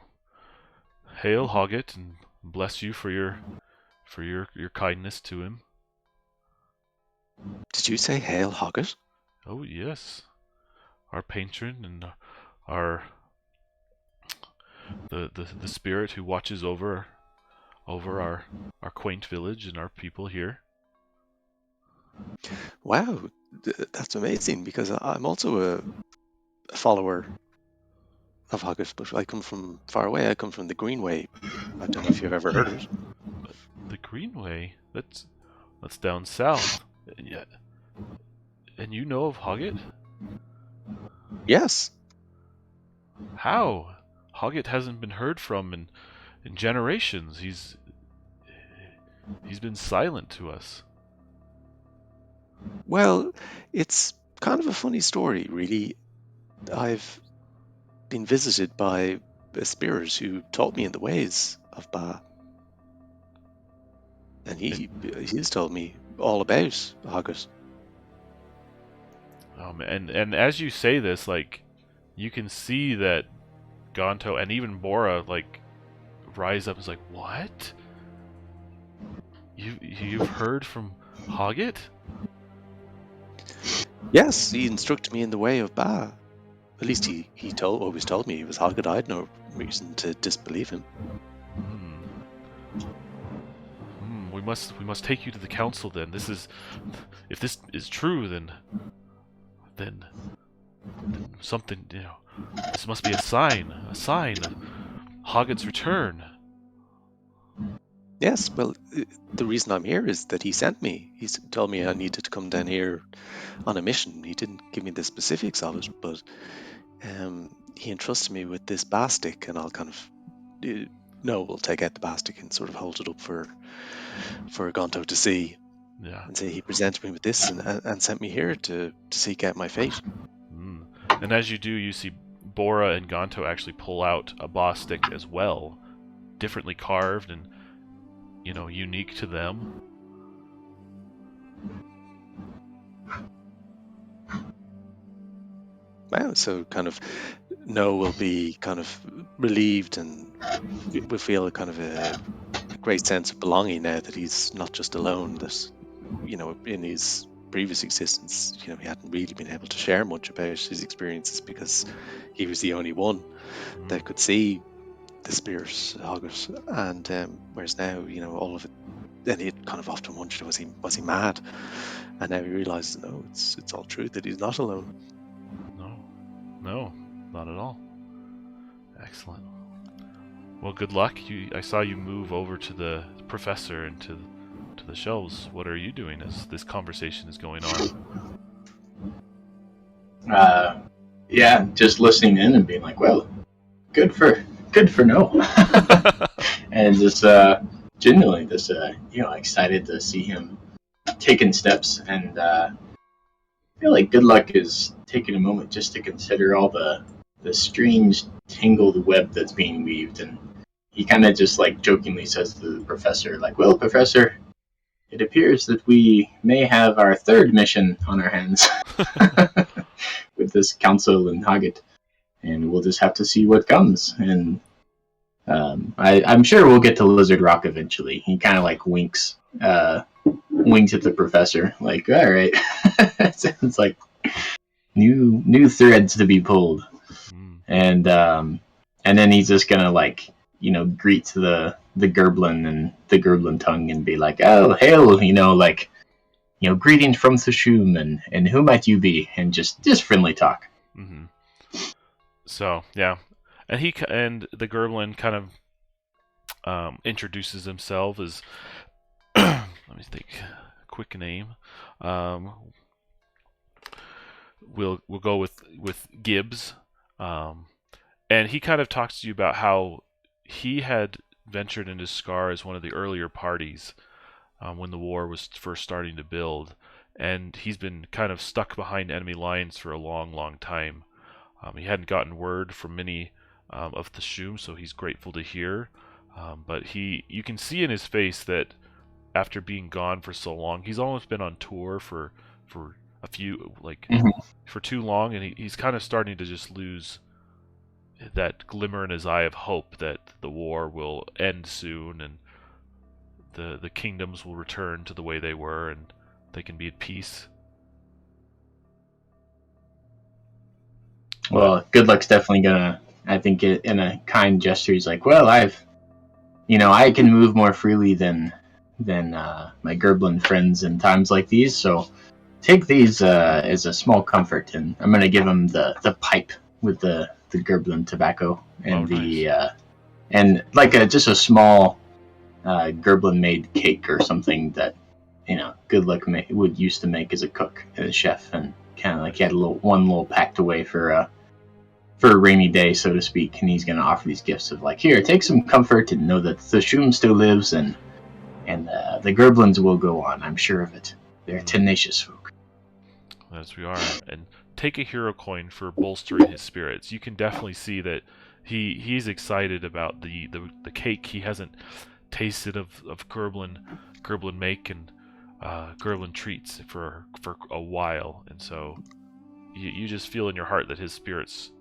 hail Hoggett, and bless you for your kindness to him. Did you say hail Hoggett? Oh yes, our patron and our the spirit who watches over our quaint village and our people here. Wow, that's amazing, because I'm also a follower of Hoggett, but I come from far away. I come from the Greenway. I don't know if you've ever heard of it. The Greenway? That's down south. Yeah. And you know of Hoggett? Yes. How? Hoggett hasn't been heard from in generations. He's been silent to us. Well, it's kind of a funny story, really. I've been visited by a spirit who taught me in the ways of Ba, and he's told me all about Hoggett. And as you say this, like, you can see that Gonto and even Bora like rise up and is like, what? You've heard from Hoggett? Yes, he instructed me in the way of Ba. At least he always told me he was Hoggett. I had no reason to disbelieve him. We must take you to the council then. If this is true, then something, this must be a sign of Hoggett's return. Yes, well, the reason I'm here is that he sent me. He told me I needed to come down here on a mission. He didn't give me the specifics of it, but he entrusted me with this bastic, and I'll kind of we'll take out the bastic and sort of hold it up for Gonto to see. Yeah. And say he presented me with this and sent me here to seek out my fate. And as you do, you see Bora and Gonto actually pull out a boss stick as well, differently carved and, unique to them. Wow, so kind of No will be kind of relieved, and will feel a kind of a great sense of belonging now that he's not just alone. That, in his previous existence, he hadn't really been able to share much about his experiences because he was the only one that could see the spirit Hoggett, and whereas now, all of it. Then he kind of often wondered, was he mad? And now he realizes, no, it's all true, that he's not alone. No, not at all. Excellent. Well, good luck. I saw you move over to the professor and to the shelves. What are you doing as this conversation is going on? Yeah, just listening in and being like, well, good for no. And just genuinely just excited to see him taking steps, and I feel like good luck is taking a moment just to consider all the strange tangled web that's being weaved. And he kind of just like jokingly says to the professor, like, well, Professor, it appears that we may have our third mission on our hands with this council and Hoggett, and we'll just have to see what comes. And I'm sure we'll get to Lizard Rock eventually. He kind of like winks at the professor, like, all right. It sounds like new threads to be pulled. And then he's just gonna like greet the Gerblin and the Gerblin tongue and be like, "Oh, hail!" Like, greetings from Thashum, and who might you be? And just friendly talk. Mm-hmm. So yeah, and the Gerblin kind of introduces himself as let me think, quick name. We'll go with Gibbs, and he kind of talks to you about how he had ventured into Skar as one of the earlier parties when the war was first starting to build, and he's been kind of stuck behind enemy lines for a long, long time. He hadn't gotten word from many of the Shum, so he's grateful to hear. But you can see in his face that after being gone for so long, he's almost been on tour for a few for too long, and he's kind of starting to just lose that glimmer in his eye of hope that the war will end soon and the kingdoms will return to the way they were and they can be at peace. Well, Good Luck's definitely gonna, I think, in a kind gesture, he's like, "Well, I can move more freely than my Gerblin friends in times like these, so take these as a small comfort." And I'm gonna give him the pipe with the Gerblin tobacco and nice. And like just a small Gerblin made cake or something that Good Luck would used to make as a cook and a chef, and kind of like he had one little packed away for a rainy day, so to speak. And he's gonna offer these gifts of like, here, take some comfort and know that the Shum still lives, and the Gerblins will go on. I'm sure of it. They're tenacious folk. As we are, and take a hero coin for bolstering his spirits. You can definitely see that he's excited about the cake. He hasn't tasted of Gerblin make and Gerblin treats for a while, and so you just feel in your heart that his spirits,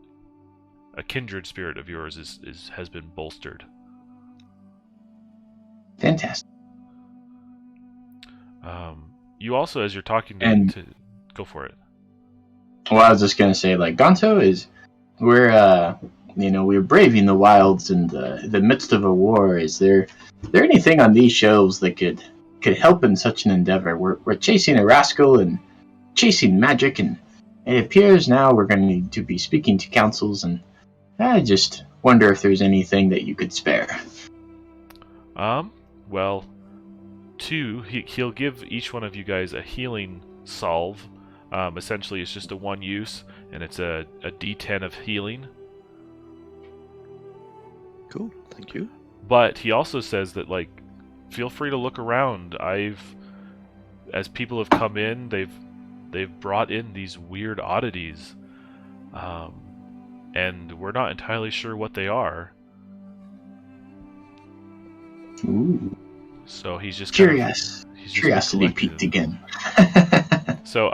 a kindred spirit of yours, has been bolstered. Fantastic. You also, as you're talking to go for it. Well, I was just gonna say, like, Gonto is, we're braving the wilds in the midst of a war. Is there anything on these shelves that could help in such an endeavor? We're chasing a rascal and chasing magic, and it appears now we're going to be speaking to councils, and I just wonder if there's anything that you could spare. Well, he'll give each one of you guys a healing salve. Essentially, it's just a one use, and it's a D10 of healing. Cool, thank you. But he also says that, like, feel free to look around. As people have come in, they've brought in these weird oddities, and we're not entirely sure what they are. Ooh. So he's just curiosity peaked again. So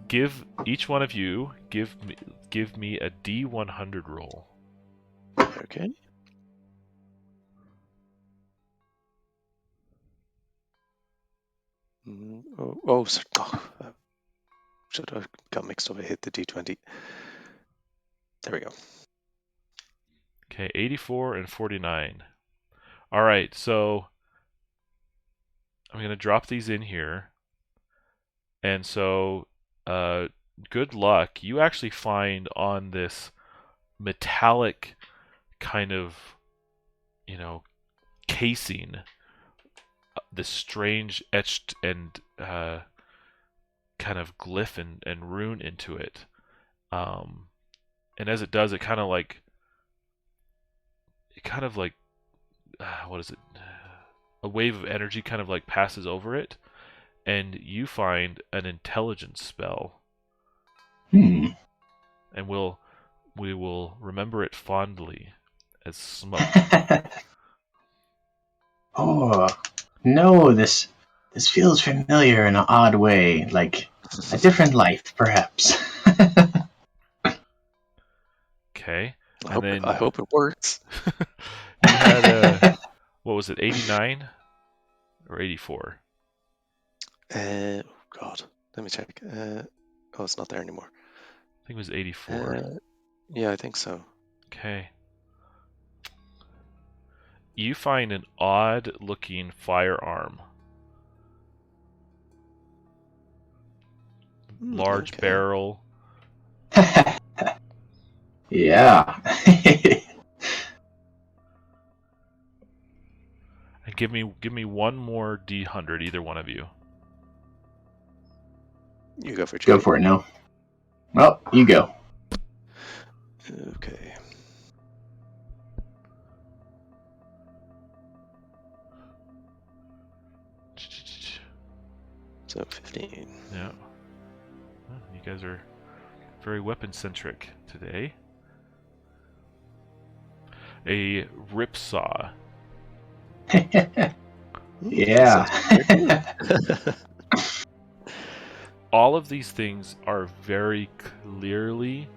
give each one of you give me a D100 roll. Okay. Should have got mixed up. I hit the D20. There we go. Okay, 84 and 49. All right, so I'm going to drop these in here. And so, Good Luck, you actually find on this metallic kind of, casing, this strange etched and kind of glyph and rune into it. And as it does, it kind of like what is it? A wave of energy kind of like passes over it, and you find an intelligence spell. And we will remember it fondly as smoke. Oh no, this feels familiar in an odd way, like a different life, perhaps. Okay. I hope it works. You had what was it, 89 or 84? Oh God, let me check. It's not there anymore. I think it was 84. Yeah, I think so. Okay. you find an odd-looking firearm. Large Okay. barrel. Yeah. And give me one more D100, either one of you. You go for it. Go Jimmy. for it, no. Well, you go. Okay. So 15. Yeah. Well, you guys are very weapon-centric today. A ripsaw. Yeah. All of these things are very clearly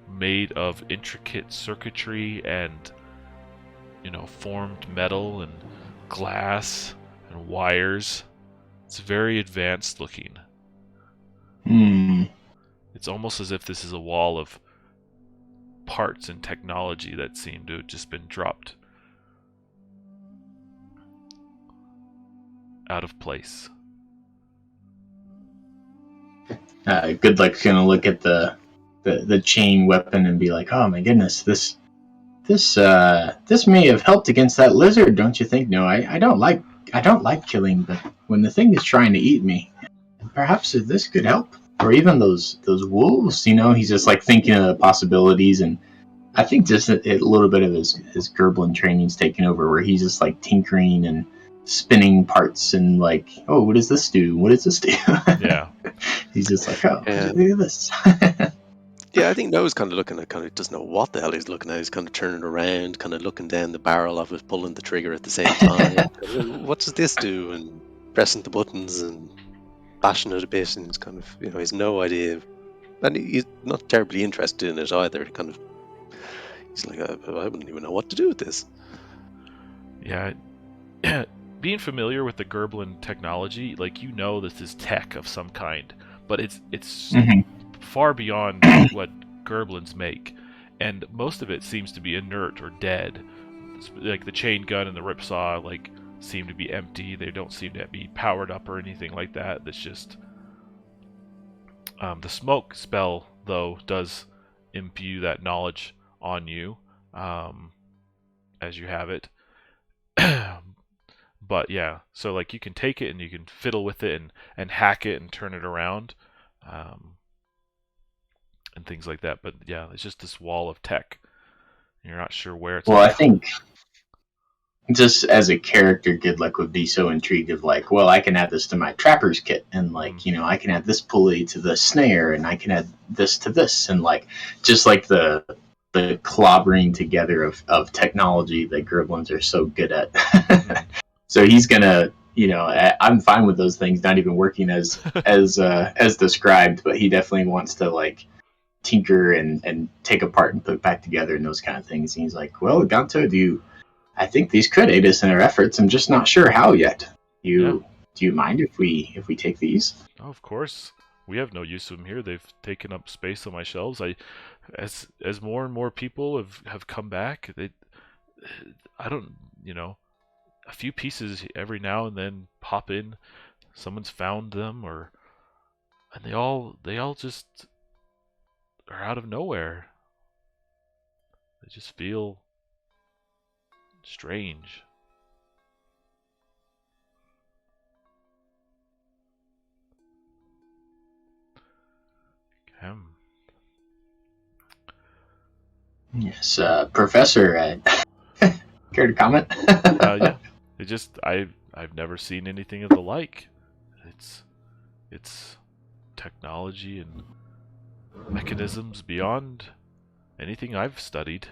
made of intricate circuitry and, formed metal and glass and wires. It's very advanced looking. It's almost as if this is a wall of parts and technology that seem to have just been dropped out of place. Good luck's gonna look at the chain weapon and be like, "Oh my goodness, this may have helped against that lizard, don't you think?" No, I don't like killing, but when the thing is trying to eat me, perhaps this could help. Or even those wolves, he's just like thinking of the possibilities, and I think just a little bit of his Gerblin training's taken over, where he's just like tinkering and spinning parts and like, oh, what does this do? What does this do? Yeah. He's just like, oh, Yeah. look at this. Yeah, I think Noah's kind of looking at, kind of doesn't know what the hell he's looking at. He's kind of turning around, kind of looking down the barrel of it, pulling the trigger at the same time. What does this do? And pressing the buttons and bashing it a bit, and he's kind of, he has no idea. And he's not terribly interested in it either. Kind of, he's like, I wouldn't even know what to do with this. Yeah. Being familiar with the Gerblin technology, like, this is tech of some kind, but it's far beyond what Gerblins make, and most of it seems to be inert or dead. Like the chain gun and the ripsaw, like, seem to be empty. They don't seem to be powered up or anything like that. That's just the smoke spell, though, does imbue that knowledge on you as you have it. But yeah, so like you can take it and you can fiddle with it and hack it and turn it around and things like that. But yeah, it's just this wall of tech. You're not sure where it's. Well, I think just as a character, Goodluck would be so intrigued of like, well, I can add this to my trapper's kit, and like, I can add this pulley to the snare, and I can add this to this, and like, just like the clobbering together of technology that Gerblins are so good at. So he's gonna, I'm fine with those things not even working as described, but he definitely wants to like tinker and take apart and put back together and those kind of things. And he's like, well, Ganto, I think these could aid us in our efforts. I'm just not sure how yet. Do you mind if we take these? Oh, of course. We have no use of them here. They've taken up space on my shelves. As more and more people have come back, I don't, a few pieces every now and then pop in. Someone's found them, and they all just are out of nowhere. They just feel strange. Yes, Professor. Care to comment? Yeah. I've never seen anything of the like. It's technology and mechanisms beyond anything I've studied.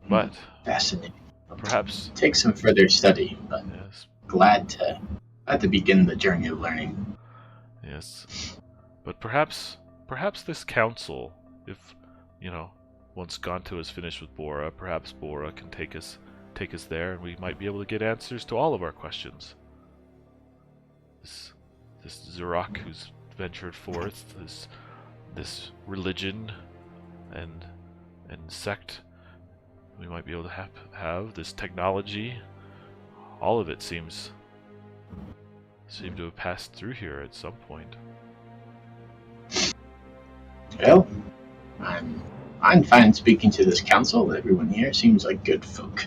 But fascinating. Perhaps Take some further study, but yes. glad to begin the journey of learning. Yes. But perhaps this council, if once Ganto is finished with Bora, perhaps Bora can take us there, and we might be able to get answers to all of our questions. This Zurak who's ventured forth, this religion and sect we might be able to have this technology. All of it seem to have passed through here at some point. Well, I'm fine speaking to this council. Everyone here seems like good folk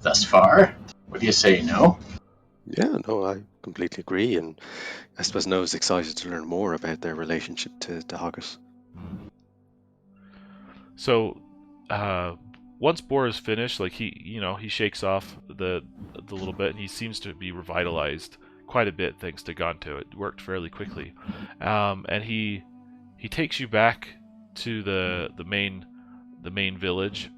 thus far. What do you say, no? Yeah, no, I completely agree, and I suppose Noah's excited to learn more about their relationship to Haggis. So, once Bora's finished, like he shakes off the little bit, and he seems to be revitalized quite a bit thanks to Gonto. It worked fairly quickly, and he takes you back to the main village.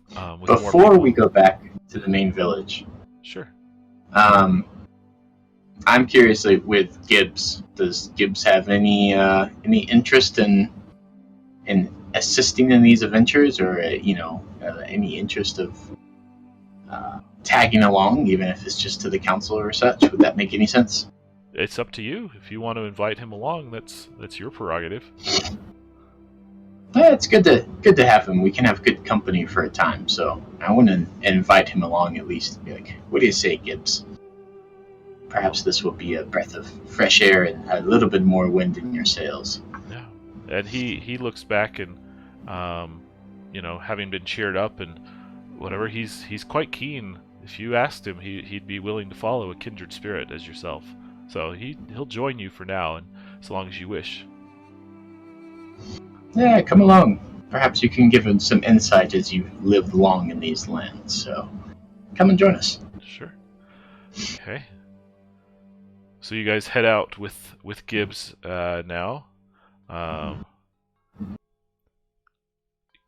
With Before we go back to the main village, sure. I'm curious, like, with Gibbs. Does Gibbs have any interest in assisting in these adventures, or any interest of tagging along, even if it's just to the council or such? Would that make any sense? It's up to you. If you want to invite him along, that's your prerogative. Yeah, it's good to have him. We can have good company for a time, so I want to invite him along at least. Be like, what do you say, Gibbs? Perhaps this will be a breath of fresh air and a little bit more wind in your sails. Yeah, and he looks back and, having been cheered up and whatever, he's quite keen. If you asked him, he'd be willing to follow a kindred spirit as yourself. So he'll join you for now, and as long as you wish. Yeah, come along. Perhaps you can give him some insight as you've lived long in these lands. So come and join us. Sure. Okay. So you guys head out with Gibbs now.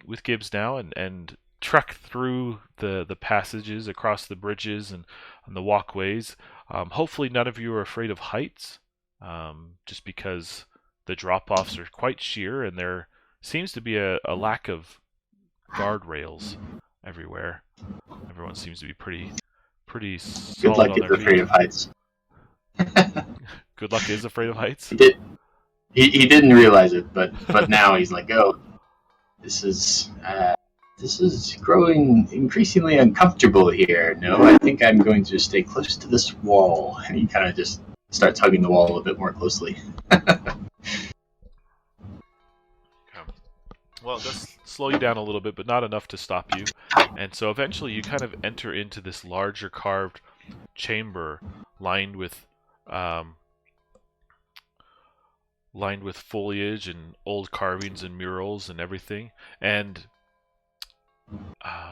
With Gibbs now, and trek through the passages, across the bridges and the walkways. Hopefully none of you are afraid of heights, just because the drop-offs are quite sheer, and there seems to be a lack of guardrails everywhere. Everyone seems to be pretty solid. Good luck on is their afraid feet. of heights. Good luck is afraid of heights. He didn't realize it, but now he's like, oh, this is growing increasingly uncomfortable here. No, I think I'm going to stay close to this wall. And he kind of just starts hugging the wall a bit more closely. Well, it does slow you down a little bit, but not enough to stop you. And so eventually you kind of enter into this larger carved chamber lined with foliage and old carvings and murals and everything. And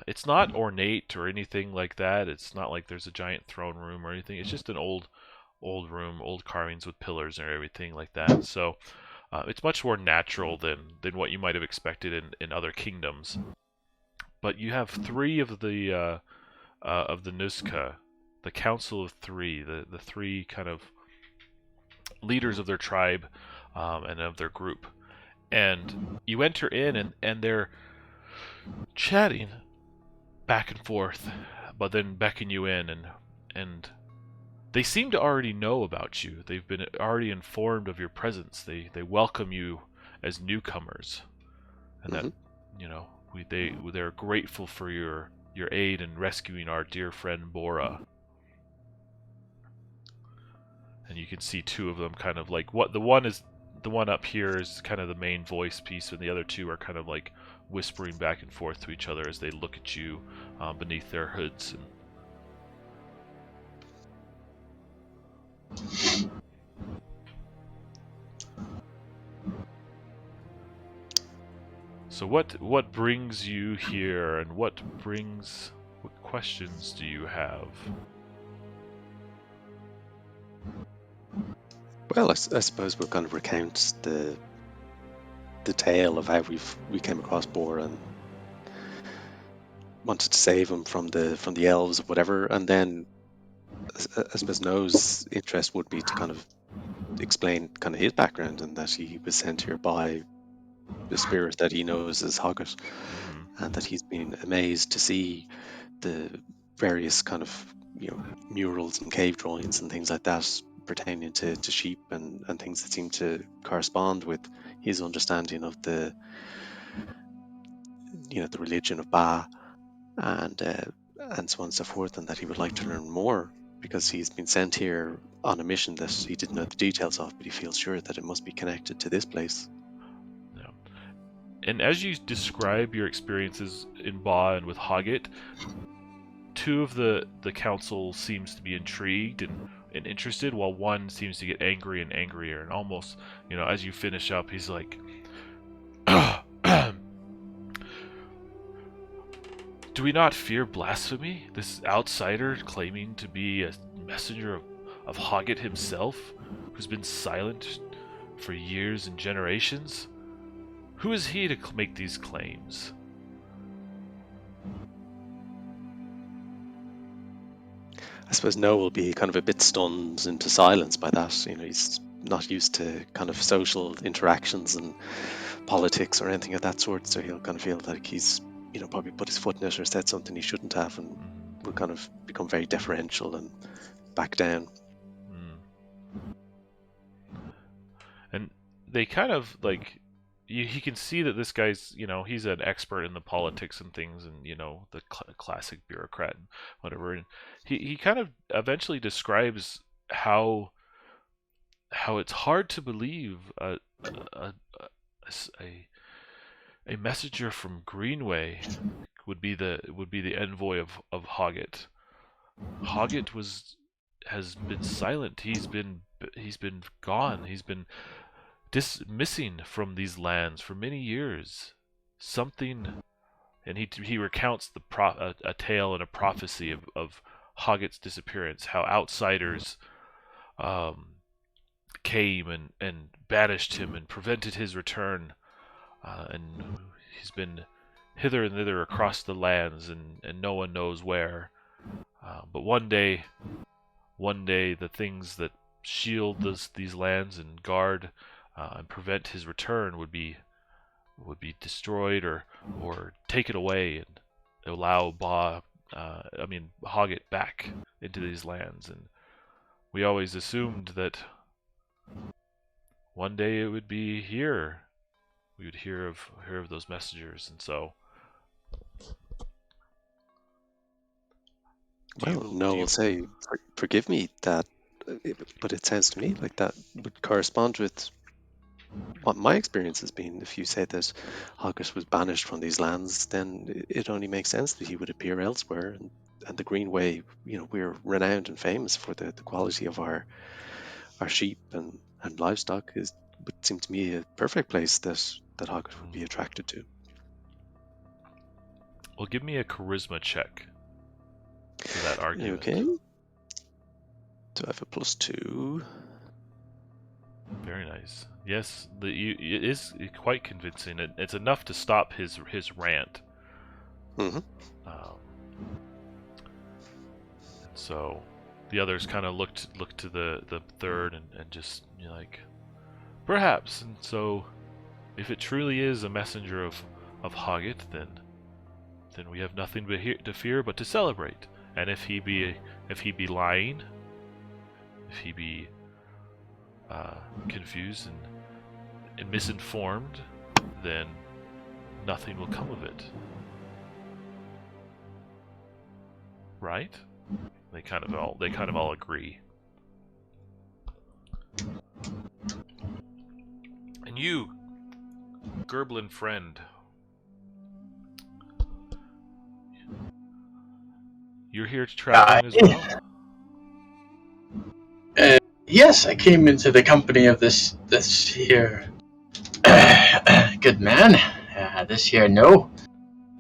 it's not ornate or anything like that. It's not like there's a giant throne room or anything. It's just an old room, old carvings with pillars and everything like that. So it's much more natural than what you might have expected in other kingdoms. But you have three of the Nuzka, the Council of Three, the three kind of leaders of their tribe and of their group. And you enter in, and they're chatting back and forth, but then beckon you in, and they seem to already know about you. They've been already informed of your presence. They welcome you as newcomers, and that they're grateful for your aid in rescuing our dear friend Bora. And you can see two of them kind of like the one up here is kind of the main voice piece, and the other two are kind of like whispering back and forth to each other as they look at you beneath their hoods. So what brings you here, and what questions do you have? Well, I suppose we'll kind of recount the tale of how we came across Bor and wanted to save him from the elves or whatever, and then I suppose Noah's interest would be to kind of explain kind of his background, and that he was sent here by the spirit that he knows as Haggis, and that he's been amazed to see the various kind of murals and cave drawings and things like that pertaining to sheep and things that seem to correspond with his understanding of the religion of Ba, and so on and so forth, and that he would like to learn more because he's been sent here on a mission that he didn't know the details of, but he feels sure that it must be connected to this place. Yeah. And as you describe your experiences in Ba and with Hoggett, two of the council seems to be intrigued and interested, while one seems to get angry and angrier, and almost, as you finish up, he's like, do we not fear blasphemy? This outsider claiming to be a messenger of Hoggett himself, who's been silent for years and generations? Who is he to make these claims? I suppose Noah will be kind of a bit stunned into silence by that. He's not used to kind of social interactions and politics or anything of that sort, so he'll kind of feel like he's probably put his foot in it or said something he shouldn't have, and will kind of become very deferential and back down. And they kind of like, he can see that this guy's, he's an expert in the politics and things, and the classic bureaucrat and whatever, and he kind of eventually describes how it's hard to believe a messenger from Greenway would be the envoy of Hoggett. Hoggett has been silent. He's been gone. He's been missing from these lands for many years. Something, and he recounts a tale and a prophecy of Hoggett's disappearance. How outsiders came and banished him and prevented his return. And he's been hither and thither across the lands, and no one knows where. But one day, the things that shield these lands and guard and prevent his return would be destroyed or taken away, and allow Hoggett back into these lands. And we always assumed that one day it would be here. We would hear of those messengers, and so. Will say, forgive me that, but it sounds to me like that would correspond with what my experience has been. If you say that Hoggett was banished from these lands, then it only makes sense that he would appear elsewhere. And the Greenway, we're renowned and famous for the quality of our sheep and livestock. Would seem to me a perfect place that Hoggett would be attracted to. Well, give me a charisma check for that argument. Okay. Do I have a +2? Very nice. Yes, it is quite convincing. It's enough to stop his rant. Mm-hmm. So the others kind of looked to the third and just like, perhaps. And so, if it truly is a messenger of Hoggett, then we have nothing to fear but to celebrate. And if he be lying, if he be confused and misinformed, then nothing will come of it. Right? They kind of all agree. And you, Gerblin friend, you're here to travel as well? Yes, I came into the company of this here good man, this here No,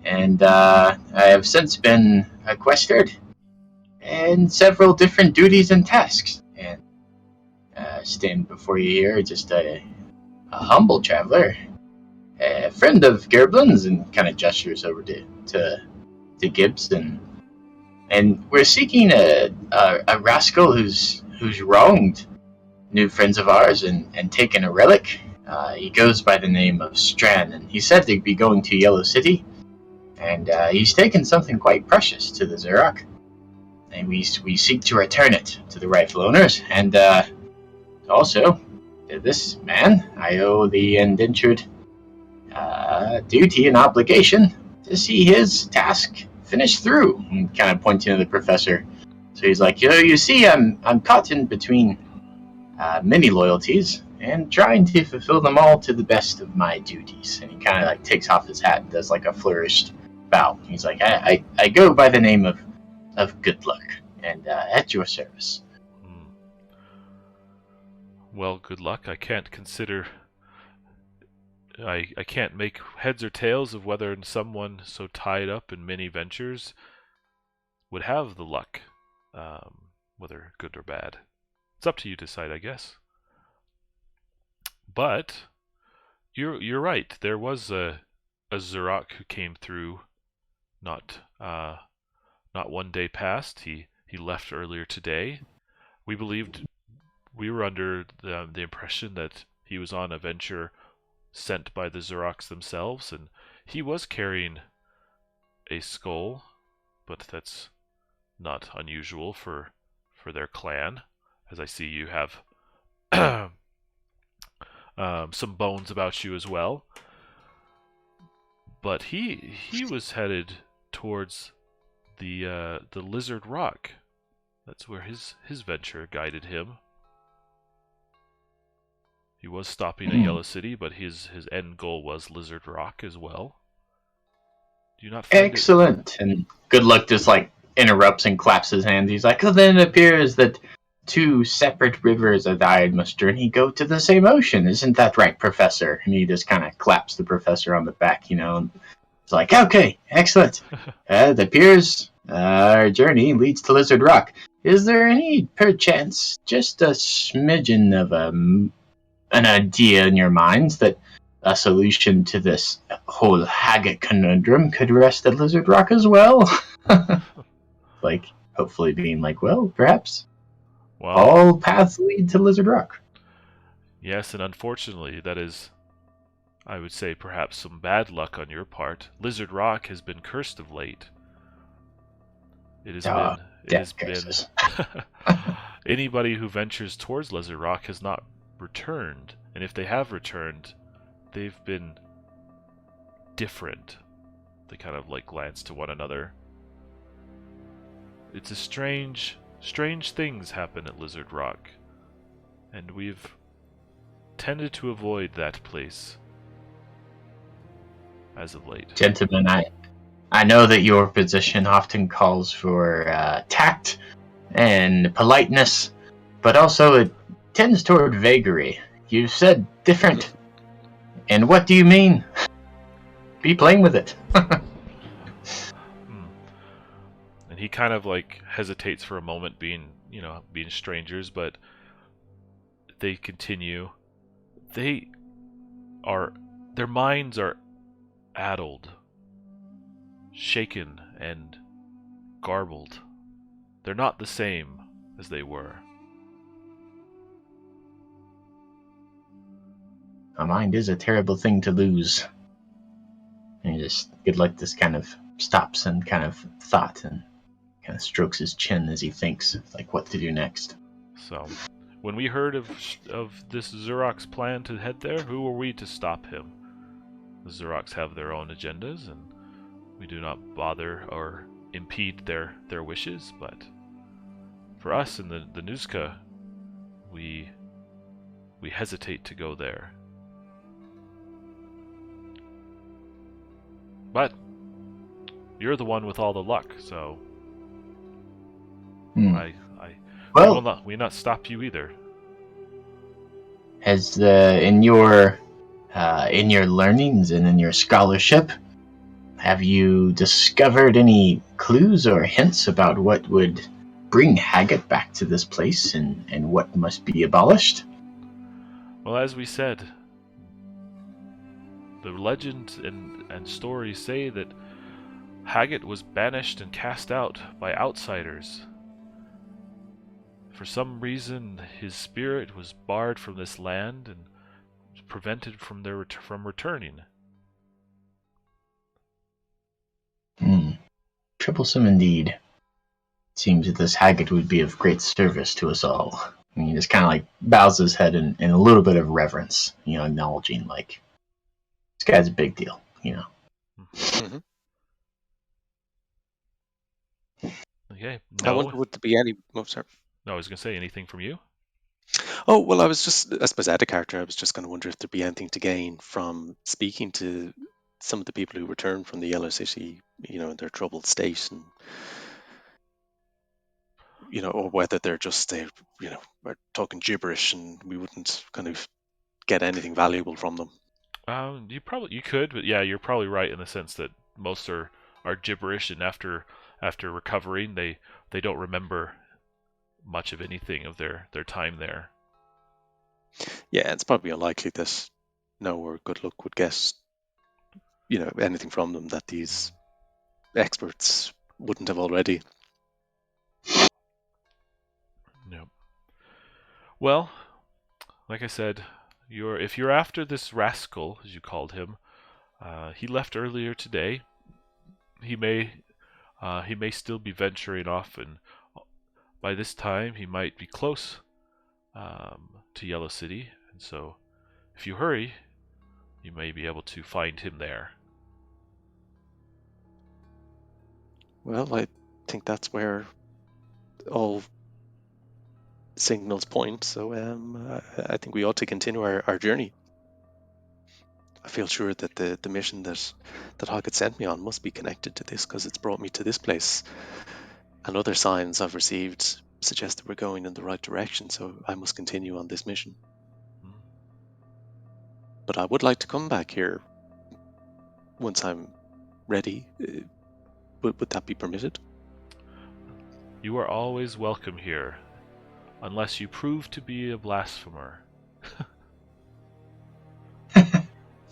and I have since been sequestered in several different duties and tasks, and stand before you here just a humble traveler, a friend of Gerblin's, and kind of gestures over to Gibbs, and we're seeking a rascal who's wronged new friends of ours and taken a relic. He goes by the name of Strand, and he said they'd be going to Yellow City, and he's taken something quite precious to the Xerox, and we seek to return it to the rightful owners. And Also, to this man, I owe the indentured duty and obligation to see his task finished through. And kind of pointing to the professor. So he's like, you see, I'm caught in between many loyalties and trying to fulfill them all to the best of my duties. And he kind of like takes off his hat and does like a flourished bow. He's like, I go by the name of Good Luck, and at your service. Well, good luck. I can't consider. I can't make heads or tails of whether someone so tied up in many ventures would have the luck, whether good or bad. It's up to you to decide, I guess. But you're right. There was a Zurok who came through. Not one day past. He left earlier today. We were under the impression that he was on a venture sent by the Zuroks themselves, and he was carrying a skull, but that's not unusual for their clan, as I see you have some bones about you as well. But he was headed towards the Lizard Rock. That's where his venture guided him. He was stopping at Yellow City, but his end goal was Lizard Rock as well. Do you not find Excellent. And Good Luck just like interrupts and claps his hands. He's like, then it appears that two separate rivers of the Iron must journey go to the same ocean. Isn't that right, Professor? And he just kind of claps the professor on the back, and it's like, okay, excellent. It appears our journey leads to Lizard Rock. Is there any, perchance, just a smidgen of an idea in your minds that a solution to this whole Haggett conundrum could rest at Lizard Rock as well? Like, hopefully being like, well, perhaps all paths lead to Lizard Rock. Yes, and unfortunately, that is, I would say, perhaps some bad luck on your part. Lizard Rock has been cursed of late. It has been anybody who ventures towards Lizard Rock has not returned, and if they have returned, they've been different. They kind of like glance to one another. It's a strange things happen at Lizard Rock, and we've tended to avoid that place as of late. Gentlemen, I know that your position often calls for tact and politeness, but also it tends toward vagary. You said different. And what do you mean? Be playing with it. And he kind of like hesitates for a moment, being strangers, but they continue. Their minds are addled, shaken, and garbled. They're not the same as they were. A mind is a terrible thing to lose. And Good Luck just kind of stops and kind of thought and kind of strokes his chin as he thinks like what to do next. So, when we heard of this Zurok's plan to head there, who were we to stop him? The Zuroks have their own agendas, and we do not bother or impede their wishes, but for us in the Nuzka, we hesitate to go there. But you're the one with all the luck, so we will not stop you either. Has in your learnings and in your scholarship, have you discovered any clues or hints about what would bring Haggett back to this place and what must be abolished? Well, as we said, the legend and stories say that Haggett was banished and cast out by outsiders. For some reason, his spirit was barred from this land and prevented from returning. Troublesome indeed. It seems that this Haggett would be of great service to us all. And he just kind of like bows his head in a little bit of reverence, acknowledging like this guy's a big deal, Mm-hmm. Okay. I No. wonder, would there be any... Oh, sorry. No, I was gonna say anything from you. Oh, well, I suppose as a character, I was just going to wonder if there'd be anything to gain from speaking to some of the people who returned from the Yellow City, in their troubled state, and, or whether are talking gibberish and we wouldn't kind of get anything valuable from them. You could, but yeah, you're probably right in the sense that most are gibberish, and after recovering, they don't remember much of anything of their time there. Yeah, it's probably unlikely that No or Good Luck would get, anything from them that these experts wouldn't have already. Yep. Well, like I said, if you're after this rascal, as you called him, he left earlier today. He may still be venturing off, and by this time he might be close to Yellow City. And so, if you hurry, you may be able to find him there. Well, I think that's where all signals point, so I think we ought to continue our journey. I feel sure that the mission that Hoggett sent me on must be connected to this, because it's brought me to this place, and other signs I've received suggest that we're going in the right direction, so I must continue on this mission. But I would like to come back here once I'm ready. Would that be permitted? You are always welcome here, unless you prove to be a blasphemer.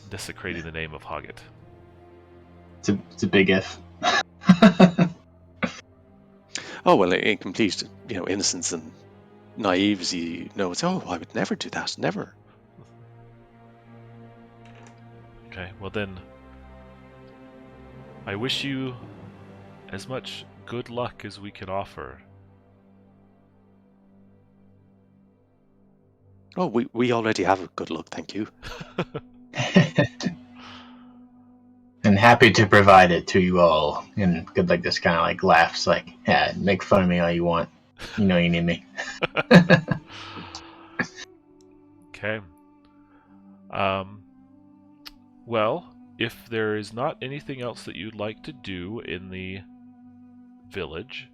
Desecrating the name of Hoggett. It's a big if. Oh, well, in complete, innocence and naivety, it's, oh, I would never do that, never. Okay, well then, I wish you as much good luck as we can offer. Oh, we already have a good luck, thank you. And happy to provide it to you all. And Good Luck just kind of like laughs, like, yeah, make fun of me all you want. You know you need me. Okay. Well, if there is not anything else that you'd like to do in the village,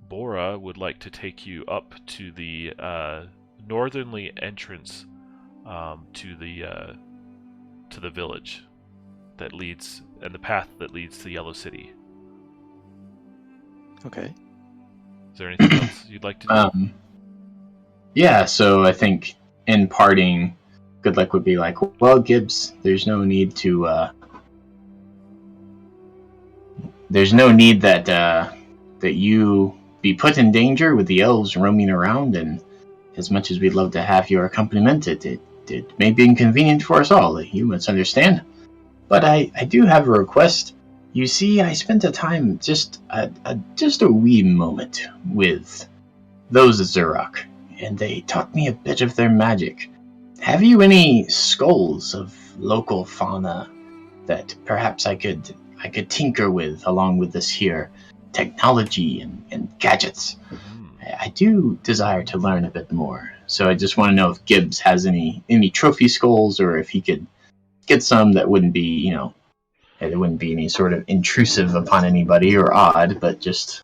Bora would like to take you up to the northerly entrance to the village that leads, and the path that leads to Yellow City. Okay. Is there anything else you'd like to do? Yeah, so I think in parting, Good Luck would be like, well, Gibbs, there's no need that you be put in danger with the elves roaming around, and as much as we'd love to have your accompaniment, it may be inconvenient for us all. You must understand. But I do have a request. You see, I spent a time, just a wee moment, with those at Zurok, and they taught me a bit of their magic. Have you any skulls of local fauna that perhaps I could tinker with, along with this here technology and gadgets? I do desire to learn a bit more, so I just want to know if Gibbs has any trophy skulls, or if he could get some that wouldn't be, it wouldn't be any sort of intrusive upon anybody or odd, but just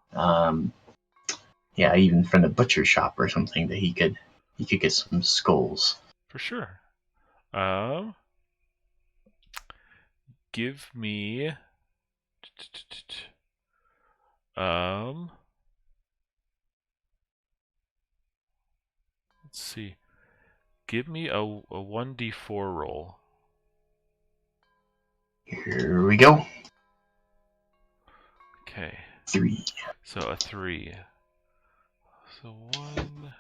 even from the butcher shop or something, that he could get some skulls. For sure. Give me let's see. Give me a 1d4 roll. Here we go. Okay. 3. So a 3. So 1,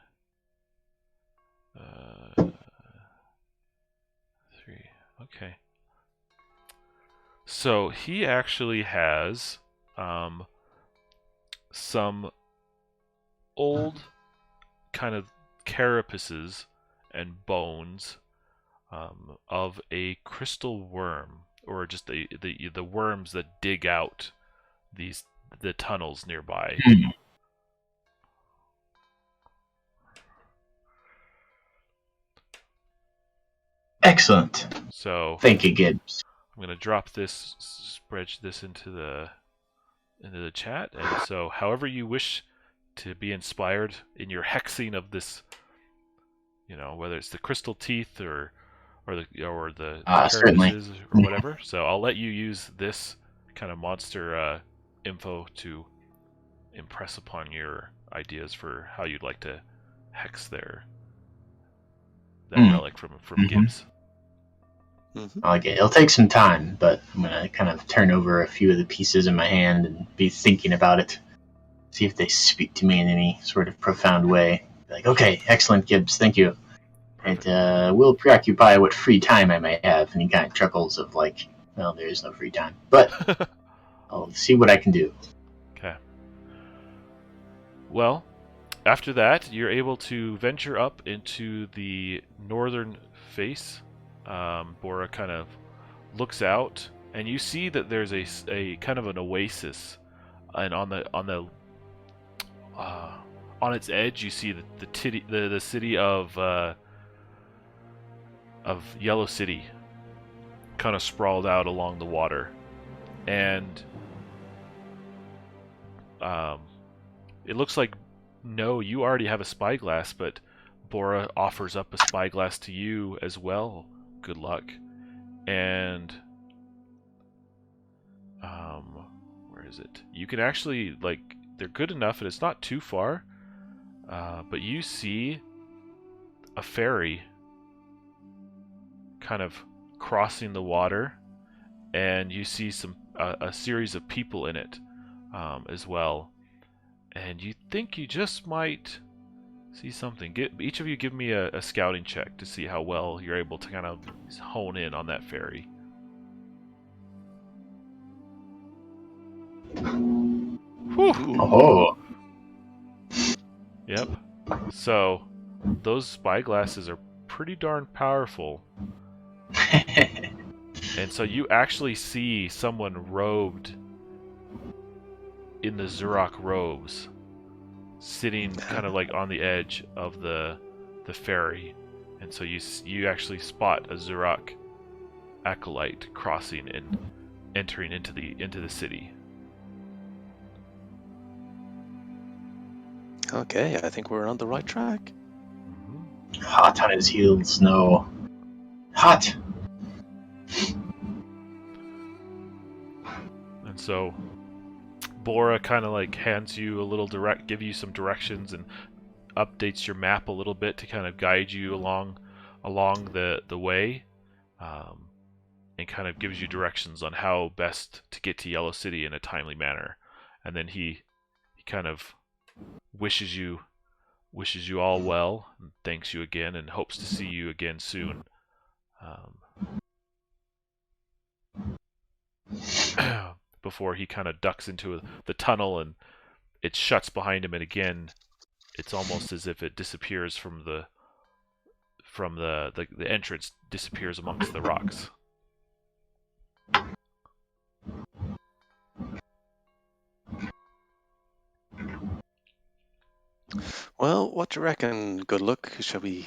3. Okay. So he actually has some old kind of carapaces and bones of a crystal worm, or just the worms that dig out the tunnels nearby. Excellent. So Thank you, Gibbs. I'm gonna drop this into the chat, and so however you wish to be inspired in your hexing of this, whether it's the crystal teeth or the Certainly. carapaces or whatever. So I'll let you use this kind of monster info to impress upon your ideas for how you'd like to hex that relic from Gibbs. I like it. It'll take some time, but I'm gonna kind of turn over a few of the pieces in my hand and be thinking about it. See if they speak to me in any sort of profound way. Like, okay, excellent, Gibbs, thank you. It will preoccupy what free time I may have. And he kind of chuckles of like, well, there is no free time, but I'll see what I can do. Okay. Well, after that, you're able to venture up into the northern face. Bora kind of looks out, and you see that there's a kind of an oasis, and on its edge you see the city of Yellow City, kind of sprawled out along the water, and it looks like you already have a spyglass, but Bora offers up a spyglass to you as well. Good luck. And where is it? You can actually, they're good enough, and it's not too far, but you see a ferry kind of crossing the water, and you see a series of people in it as well, and you think you just might see something. Each of you give me a scouting check to see how well you're able to kind of hone in on that ferry. Whew. Oh. Yep. So those spyglasses are pretty darn powerful. And so you actually see someone robed in the Zurok robes, sitting kind of like on the edge of the ferry, and so you actually spot a Zurok acolyte crossing and entering into the city. Okay, I think we're on the right track. Hot on his heels, no. Hot. And so Bora kind of hands you a little give you some directions and updates your map a little bit to kind of guide you along the way, and kind of gives you directions on how best to get to Yellow City in a timely manner. And then he kind of wishes you all well, and thanks you again, and hopes to see you again soon. Before he kind of ducks into the tunnel, and it shuts behind him, and again it's almost as if it disappears from the entrance, disappears amongst the rocks. Well, what do you reckon? Good luck. Shall we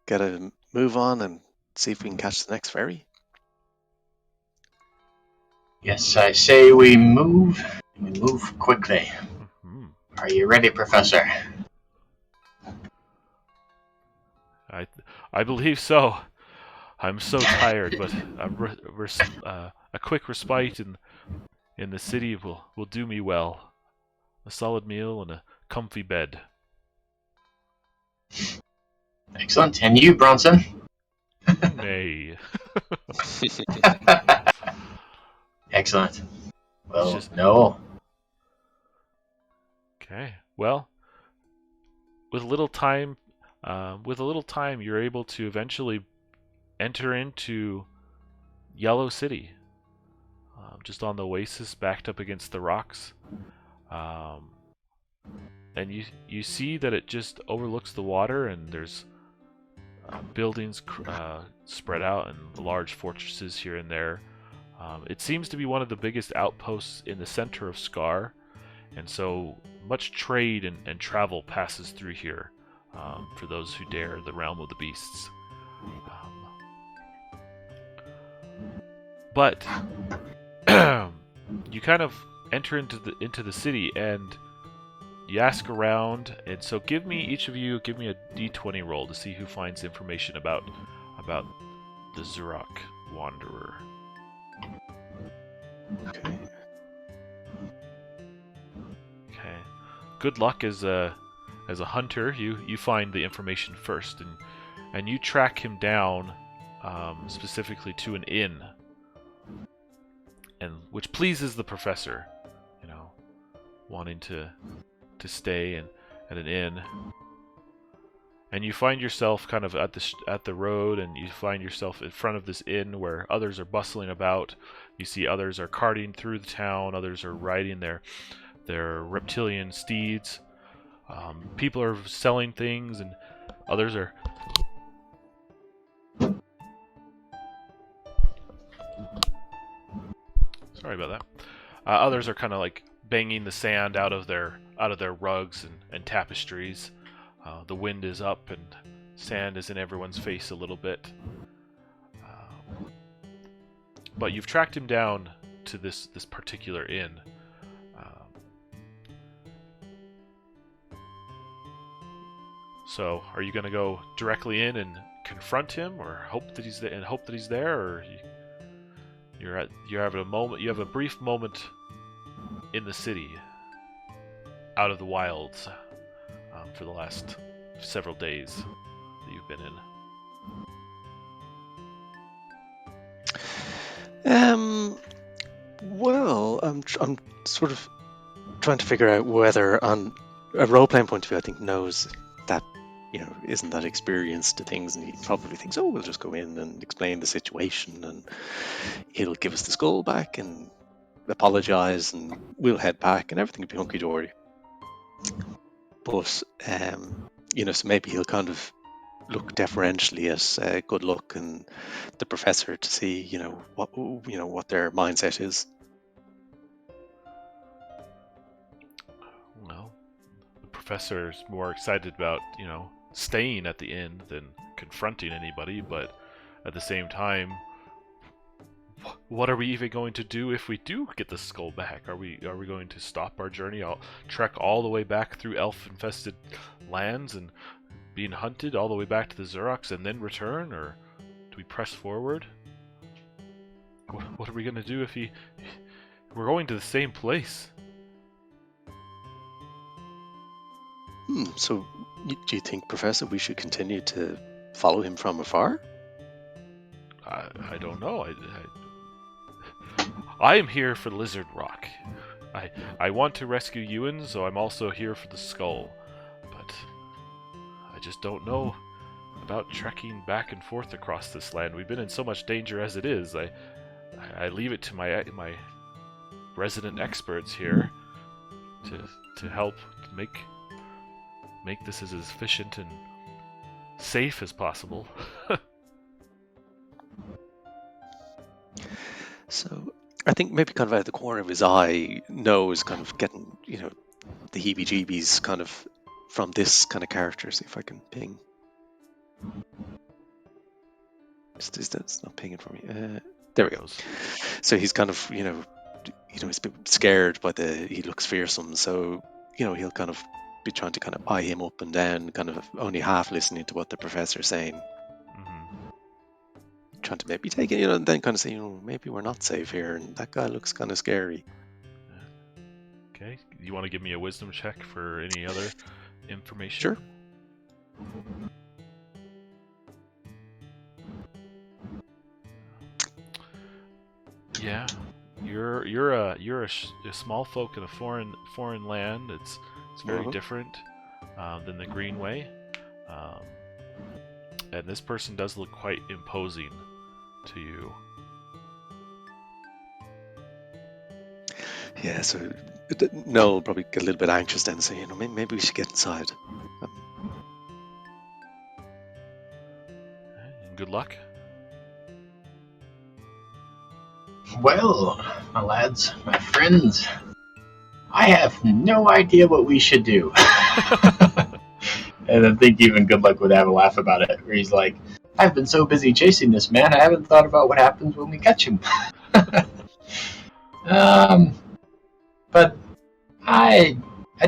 get a move on and see if we can catch the next ferry? Yes, I say we move. We move quickly. Mm-hmm. Are you ready, Professor? I believe so. I'm so tired, but a quick respite in the city will do me well. A solid meal and a comfy bed. Excellent. And you, Bronson? Nay. Excellent. Well, Just- no. Okay. Well, with a little time, you're able to eventually enter into Yellow City, just on the oasis, backed up against the rocks. and you see that it just overlooks the water, and there's buildings spread out and large fortresses here and there. It seems to be one of the biggest outposts in the center of Skar, and so much trade and travel passes through here for those who dare the realm of the beasts. But you kind of enter into the city, and you ask around, and so each of you give me a d20 roll to see who finds information about the Zurok Wanderer. Okay. Okay. Good luck as a hunter. You find the information first, and you track him down specifically to an inn, and which pleases the professor, wanting to stay at an inn. And you find yourself kind of at the road, and you find yourself in front of this inn where others are bustling about. You see others are carting through the town, others are riding their reptilian steeds. People are selling things, and others are... Sorry about that. Others are kind of like banging the sand out of their rugs and tapestries. The wind is up, and sand is in everyone's face a little bit. But you've tracked him down to this particular inn. So, are you going to go directly in and confront him, or hope that he's there, or you have a brief moment in the city, out of the wilds, for the last several days that you've been in? Well, I'm sort of trying to figure out whether, on a role-playing point of view, I think knows that, isn't that experienced to things, and he probably thinks, oh, we'll just go in and explain the situation, and he'll give us the skull back and apologize, and we'll head back, and everything will be hunky-dory. But, so maybe he'll kind of look deferentially at Good Luck and the professor to see, what their mindset is. Well, the professor's more excited about, staying at the inn than confronting anybody, but at the same time, what are we even going to do if we do get the skull back? Are we going to stop our journey? I'll trek all the way back through elf-infested lands and being hunted all the way back to the Zuroks and then return, or do we press forward? What are we going to do if we're going to the same place? So, do you think, Professor, we should continue to follow him from afar? I don't know. I am here for Lizard Rock. I want to rescue Ewan, so I'm also here for the skull. But I just don't know about trekking back and forth across this land. We've been in so much danger as it is. I leave it to my resident experts here to help make this as efficient and safe as possible. So I think maybe kind of out of the corner of his eye, Noah is kind of getting, the heebie-jeebies kind of from this kind of character. See if I can ping. It's not pinging for me. There we go. So he's kind of, he's a bit scared by he looks fearsome. So, he'll kind of be trying to kind of eye him up and down, kind of only half listening to what the professor's saying. Trying to maybe take it, and then kind of say, maybe we're not safe here, and that guy looks kind of scary. Okay, you want to give me a wisdom check for any other information? Sure. Yeah, you're a small folk in a foreign land. It's very different than the Greenway, and this person does look quite imposing to you. Yeah, so Noel will probably get a little bit anxious then and say, maybe we should get inside. Good luck. Well, my lads, my friends, I have no idea what we should do. And I think even Good Luck would have a laugh about it, where he's like, I've been so busy chasing this man, I haven't thought about what happens when we catch him. But I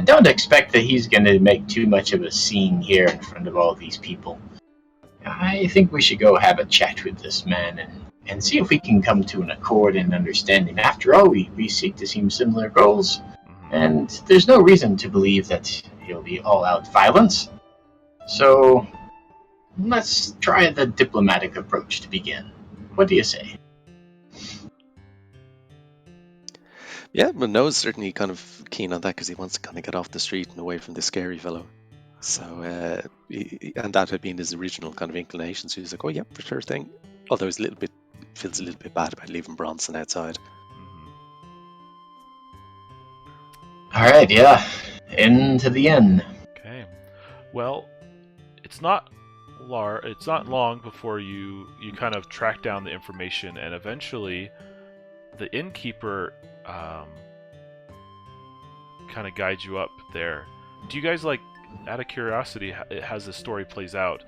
don't expect that he's going to make too much of a scene here in front of all these people. I think we should go have a chat with this man and see if we can come to an accord and understanding. After all, we seek to seem similar goals, and there's no reason to believe that he'll be all-out violence. So let's try the diplomatic approach to begin. What do you say? Yeah, well, Noah's certainly kind of keen on that because he wants to kind of get off the street and away from this scary fellow. So, and that had been his original kind of inclination. So he's like, oh, yeah, for sure thing. Although he's feels a little bit bad about leaving Bronson outside. All right, yeah. Into the inn. Okay. Well, it's not long before you kind of track down the information, and eventually the innkeeper kind of guides you up there. Do you guys, like, out of curiosity, as the story plays out,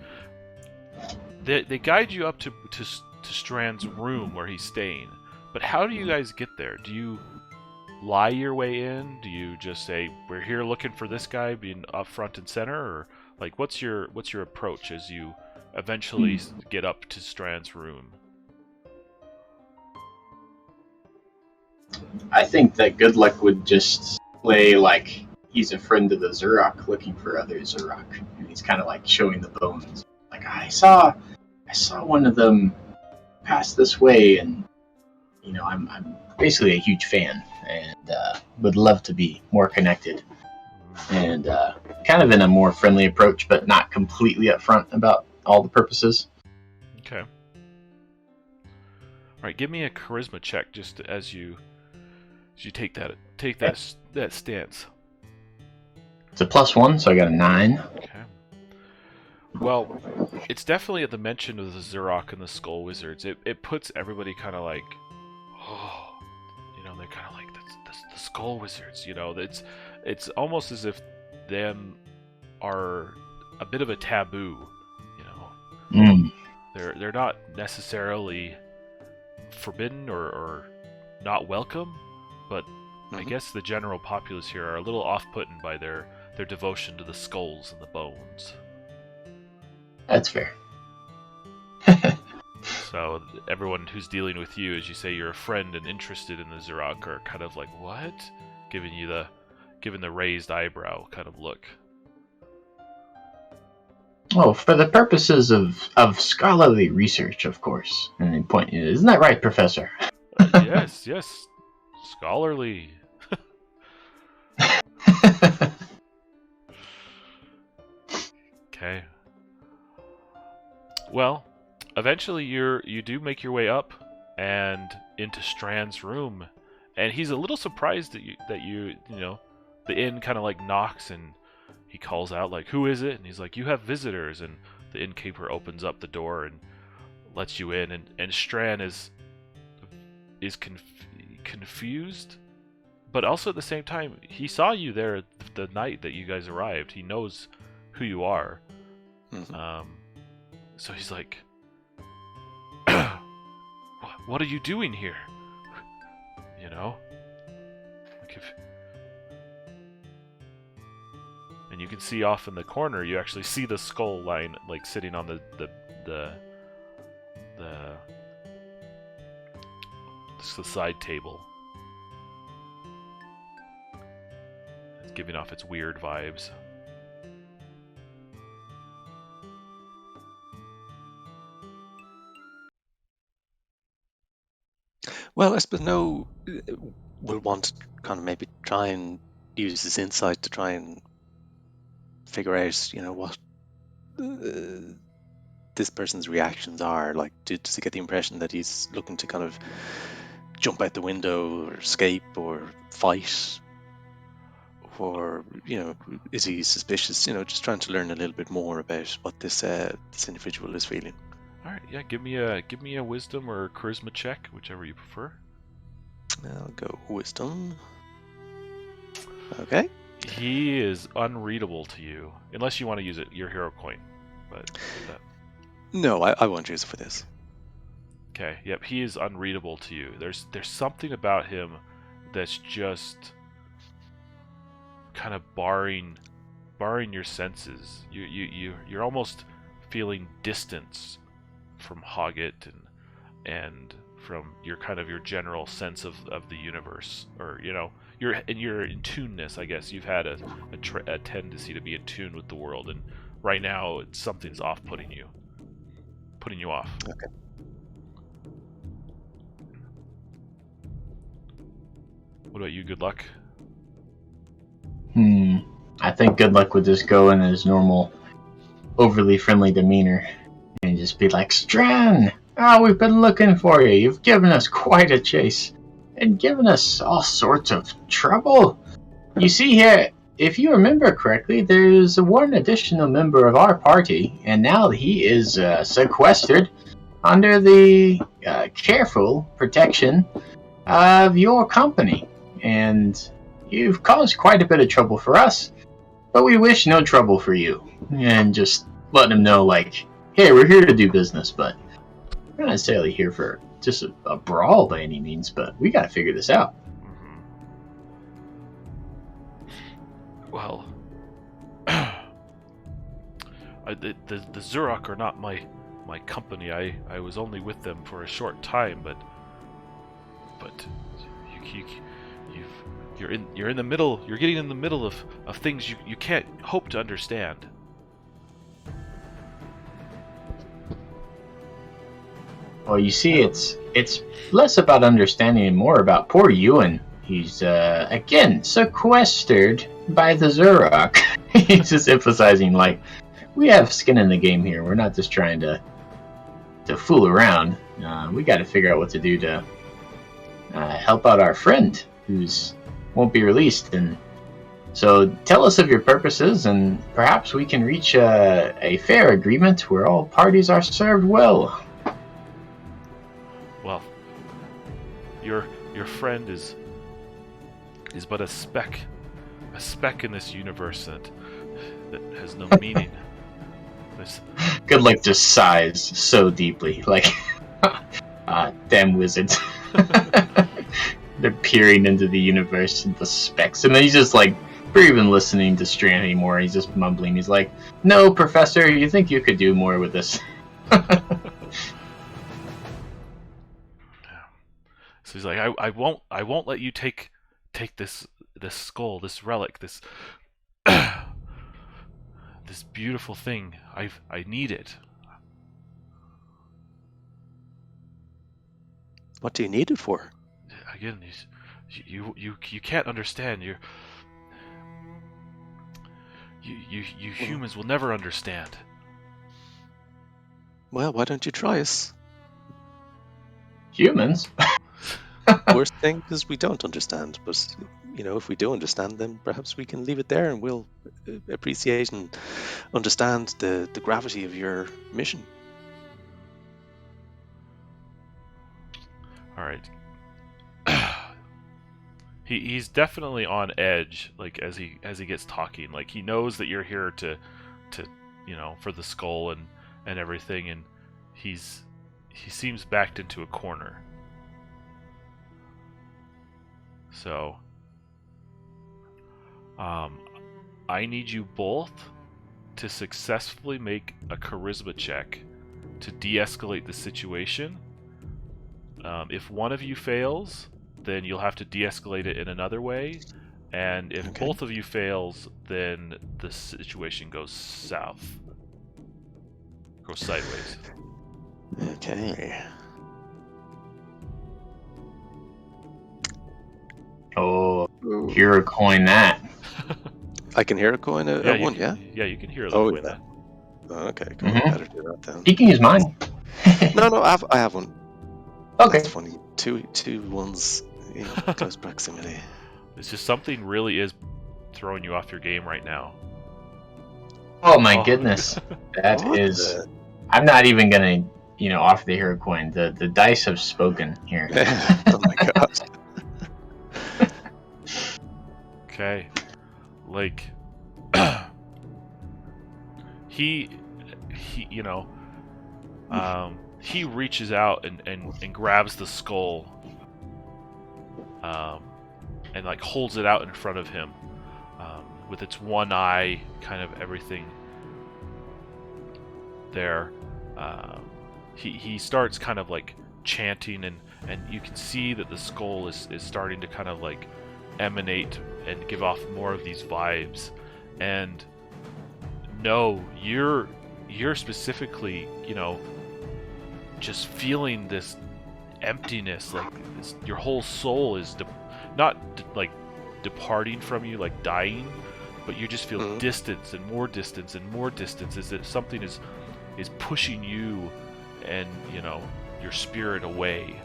they guide you up to Strand's room where he's staying, but how do you guys get there? Do you lie your way in? Do you just say, we're here looking for this guy, being up front and center? Or, like, what's your approach as you eventually get up to Strand's room? I think that Good Luck would just play like he's a friend of the Zurok looking for other Zurok. And he's kind of like showing the bones. Like, I saw one of them pass this way, and I'm basically a huge fan and would love to be more connected. And kind of in a more friendly approach, but not completely upfront about all the purposes. Okay. All right, give me a charisma check just as you take that stance. It's a +1, so I got a 9. Okay. Well, it's definitely at the mention of the Zurok and the Skull Wizards. It puts everybody kind of like, oh, they're kind of like the Skull Wizards. It's almost as if them are a bit of a taboo. They're not necessarily forbidden or not welcome, but I guess the general populace here are a little off-putting by their devotion to the skulls and the bones. That's fair. So everyone who's dealing with you, as you say you're a friend and interested in the Zurok, are kind of like, what? Giving the raised eyebrow kind of look. Oh, for the purposes of scholarly research, of course. And they point you, isn't that right, Professor? Yes, scholarly. Okay. Well, eventually you do make your way up and into Strand's room, and he's a little surprised that you the inn kind of like knocks, and he calls out like, who is it? And he's like, you have visitors. And the innkeeper opens up the door and lets you in, and Strand is confused, but also at the same time he saw you there the night that you guys arrived. He knows who you are. So he's like, what are you doing here? Like and you can see off in the corner, you actually see the skull line, like sitting on the side table. It's giving off its weird vibes. Well, I suppose No will want to kind of maybe try and use his insight to try and figure out, what this person's reactions are. Like, does he get the impression that he's looking to kind of jump out the window or escape or fight? or is he suspicious? Just trying to learn a little bit more about what this individual is feeling. All right, yeah. Give me a wisdom or charisma check, whichever you prefer. I'll go wisdom. Okay. He is unreadable to you, unless you want to use your hero coin. But no, I won't use it for this. Okay. Yep. He is unreadable to you. There's something about him that's just kind of barring your senses. You're almost feeling distance from Hoggett and from your general sense of the universe, or your in tuneness. I guess you've had a tendency to be in tune with the world, and right now something's putting you off. Okay. What about you? Good luck. I think good luck would just go in his normal, overly friendly demeanor and just be like, Stran! We've been looking for you. You've given us quite a chase and given us all sorts of trouble. You see here, if you remember correctly, there's one additional member of our party, and now he is sequestered under the careful protection of your company. And you've caused quite a bit of trouble for us, but we wish no trouble for you. And just letting them know, like, hey, we're here to do business, but we're not necessarily here for just a brawl by any means, but we gotta figure this out. Well, the Zurok are not my company. I was only with them for a short time, but you're in the middle. You're getting in the middle of things you can't hope to understand. Well, you see, it's less about understanding and more about poor Ewan. He's again sequestered by the Zurok. He's just emphasizing, like, we have skin in the game here. We're not just trying to fool around. We got to figure out what to do to help out our friend who's won't be released. And so tell us of your purposes, and perhaps we can reach a fair agreement where all parties are served well. Well, your friend is but a speck in this universe that has no meaning. Good luck just sighs so deeply, like, damn wizards. They're peering into the universe and the specks, and then he's just like, we're even listening to Strand anymore. He's just mumbling. He's like, "No, Professor, you think you could do more with this?" So he's like, I won't let you take this skull, this relic, this this beautiful thing. I need it. What do you need it for? Again, you can't understand. You humans will never understand. Well, why don't you try us? Humans? Worst thing is we don't understand, but if we do understand, then perhaps we can leave it there and we'll appreciate and understand the gravity of your mission. All right. He's definitely on edge, like as he gets talking. Like, he knows that you're here to for the skull and everything, and he seems backed into a corner. So I need you both to successfully make a charisma check to de-escalate the situation. If one of you fails, then you'll have to de-escalate it in another way, and if both of you fails, then the situation goes south. Goes sideways. Okay. Oh, hero coin that. I can hear a coin at one, yeah? Yeah, you can hear a Oh, coin yeah. that. Oh, okay, cool. Better do that then. You can use mine. No, I have one. Okay. That's funny. Two ones in close proximity. It's just something really is throwing you off your game right now. Oh my goodness. That What is... the- I'm not even gonna, offer the hero coin. The dice have spoken here. Oh my god. Okay. Like, he he reaches out and grabs the skull, and like holds it out in front of him, with its one eye, kind of everything there. He starts kind of like chanting, and you can see that the skull is starting to kind of like emanate and give off more of these vibes. And no, you're specifically, just feeling this emptiness, like your whole soul is not like departing from you, like dying, but you just feel distance and more distance and more distance, as if something is pushing you and your spirit away.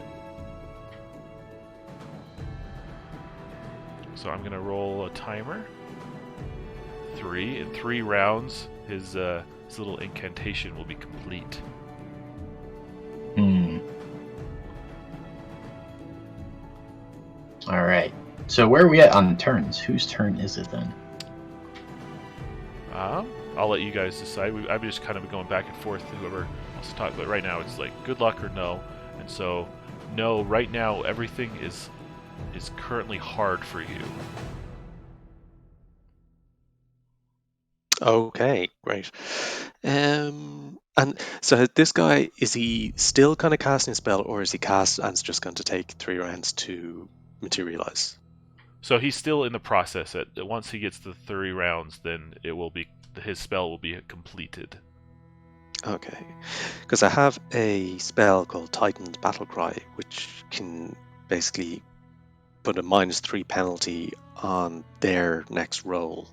So I'm gonna roll a timer. 3 in 3 rounds. His little incantation will be complete. All right. So where are we at on turns? Whose turn is it then? I'll let you guys decide. I've just kind of been going back and forth to whoever wants to talk, but right now it's like good luck or no. And so, no, right now everything is currently hard for you. Okay, great. And so this guy, is he still kind of casting a spell, or is he cast and it's just going to take 3 rounds to materialize? So he's still in the process. Once he gets to 30 rounds, then his spell will be completed. Okay, because I have a spell called Titan's Battle Cry, which can basically put a -3 penalty on their next roll.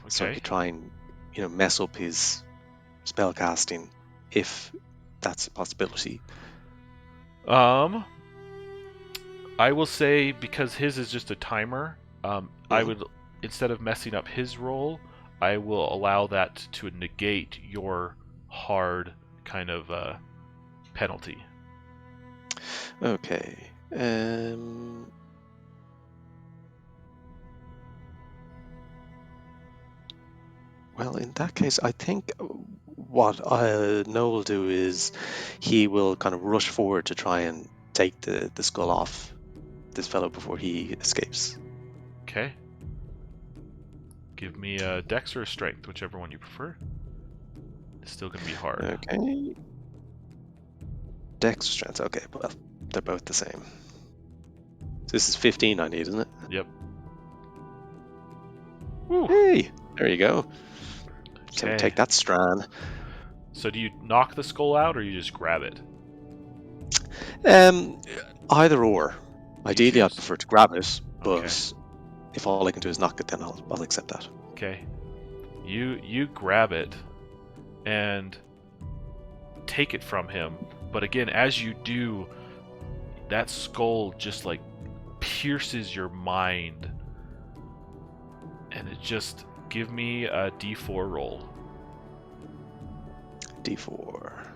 Okay. So I could try and mess up his spell casting if that's a possibility. I will say, because his is just a timer, I would, instead of messing up his roll, I will allow that to negate your hard kind of penalty. Okay. Well, in that case, I think what Noel will do is he will kind of rush forward to try and take the skull off this fellow before he escapes. Okay. Give me a dex or a strength, whichever one you prefer. It's still going to be hard. Okay. Dex or strength. Okay, well, they're both the same. So this is 15 I need, isn't it? Yep. Woo. Hey, there you go. So Okay. take that, Strand. So do you knock the skull out, or you just grab it? Either or. Ideally, I choose. prefer to grab it, but Okay. if all I can do is knock it, then I'll accept that. Okay. You grab it and take it from him, but again, as you do, that skull just like pierces your mind, and it just... Give me a D4 roll. D4.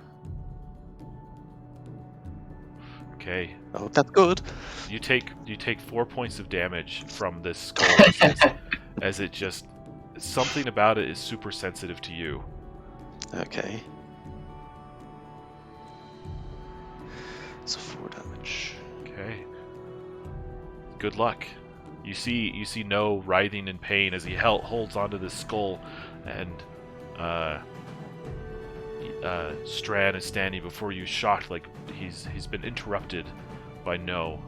Okay. Oh, that's good. You take 4 points of damage from this skull as it just... Something about it is super sensitive to you. Okay. So 4 damage. Okay. Good luck. You see No writhing in pain as he holds onto this skull, and Strand is standing before you, shocked, like he's been interrupted by No.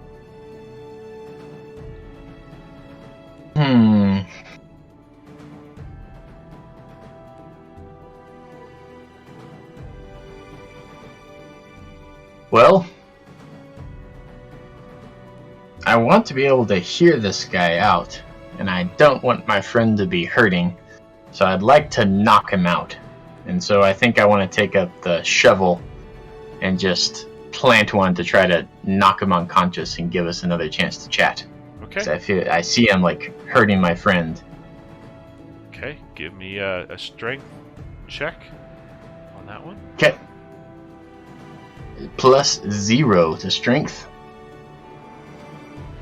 Well, I want to be able to hear this guy out, and I don't want my friend to be hurting, so I'd like to knock him out. And so I think I want to take up the shovel and just plant one to try to knock him unconscious and give us another chance to chat. Okay. 'Cause I see him like hurting my friend, Okay, give me a strength check on that one. Okay. +0 to strength.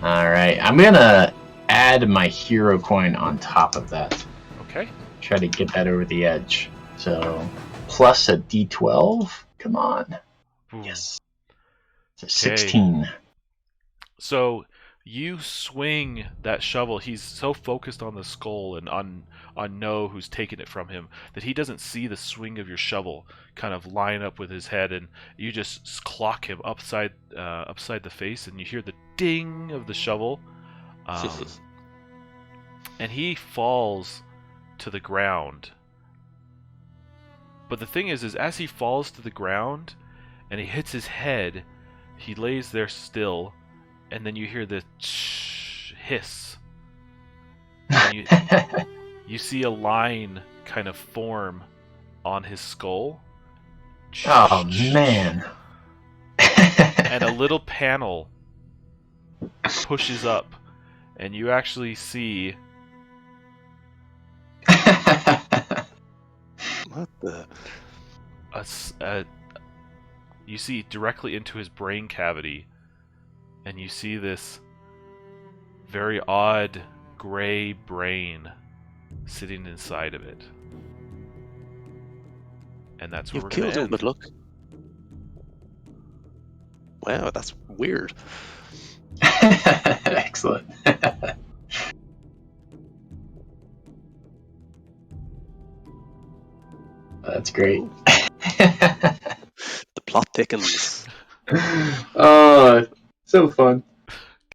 Alright, I'm gonna add my hero coin on top of that. Okay. Try to get that over the edge. So, plus a d12. Come on. Ooh. Yes. So Okay. 16. So you swing that shovel. He's so focused on the skull and on No, who's taken it from him, that he doesn't see the swing of your shovel kind of line up with his head, and you just clock him upside the face, and you hear the ding of the shovel, and he falls to the ground. But the thing is as he falls to the ground and he hits his head, he lays there still, and then you hear the hiss. And you see a line kind of form on his skull. Oh, man. And a little panel pushes up, and you actually see... What the? You see directly into his brain cavity, and you see this very odd gray brain sitting inside of it. And that's where You we're going killed to him, end. but look. Wow, that's weird. Excellent. That's great. The plot thickens. Oh, so fun.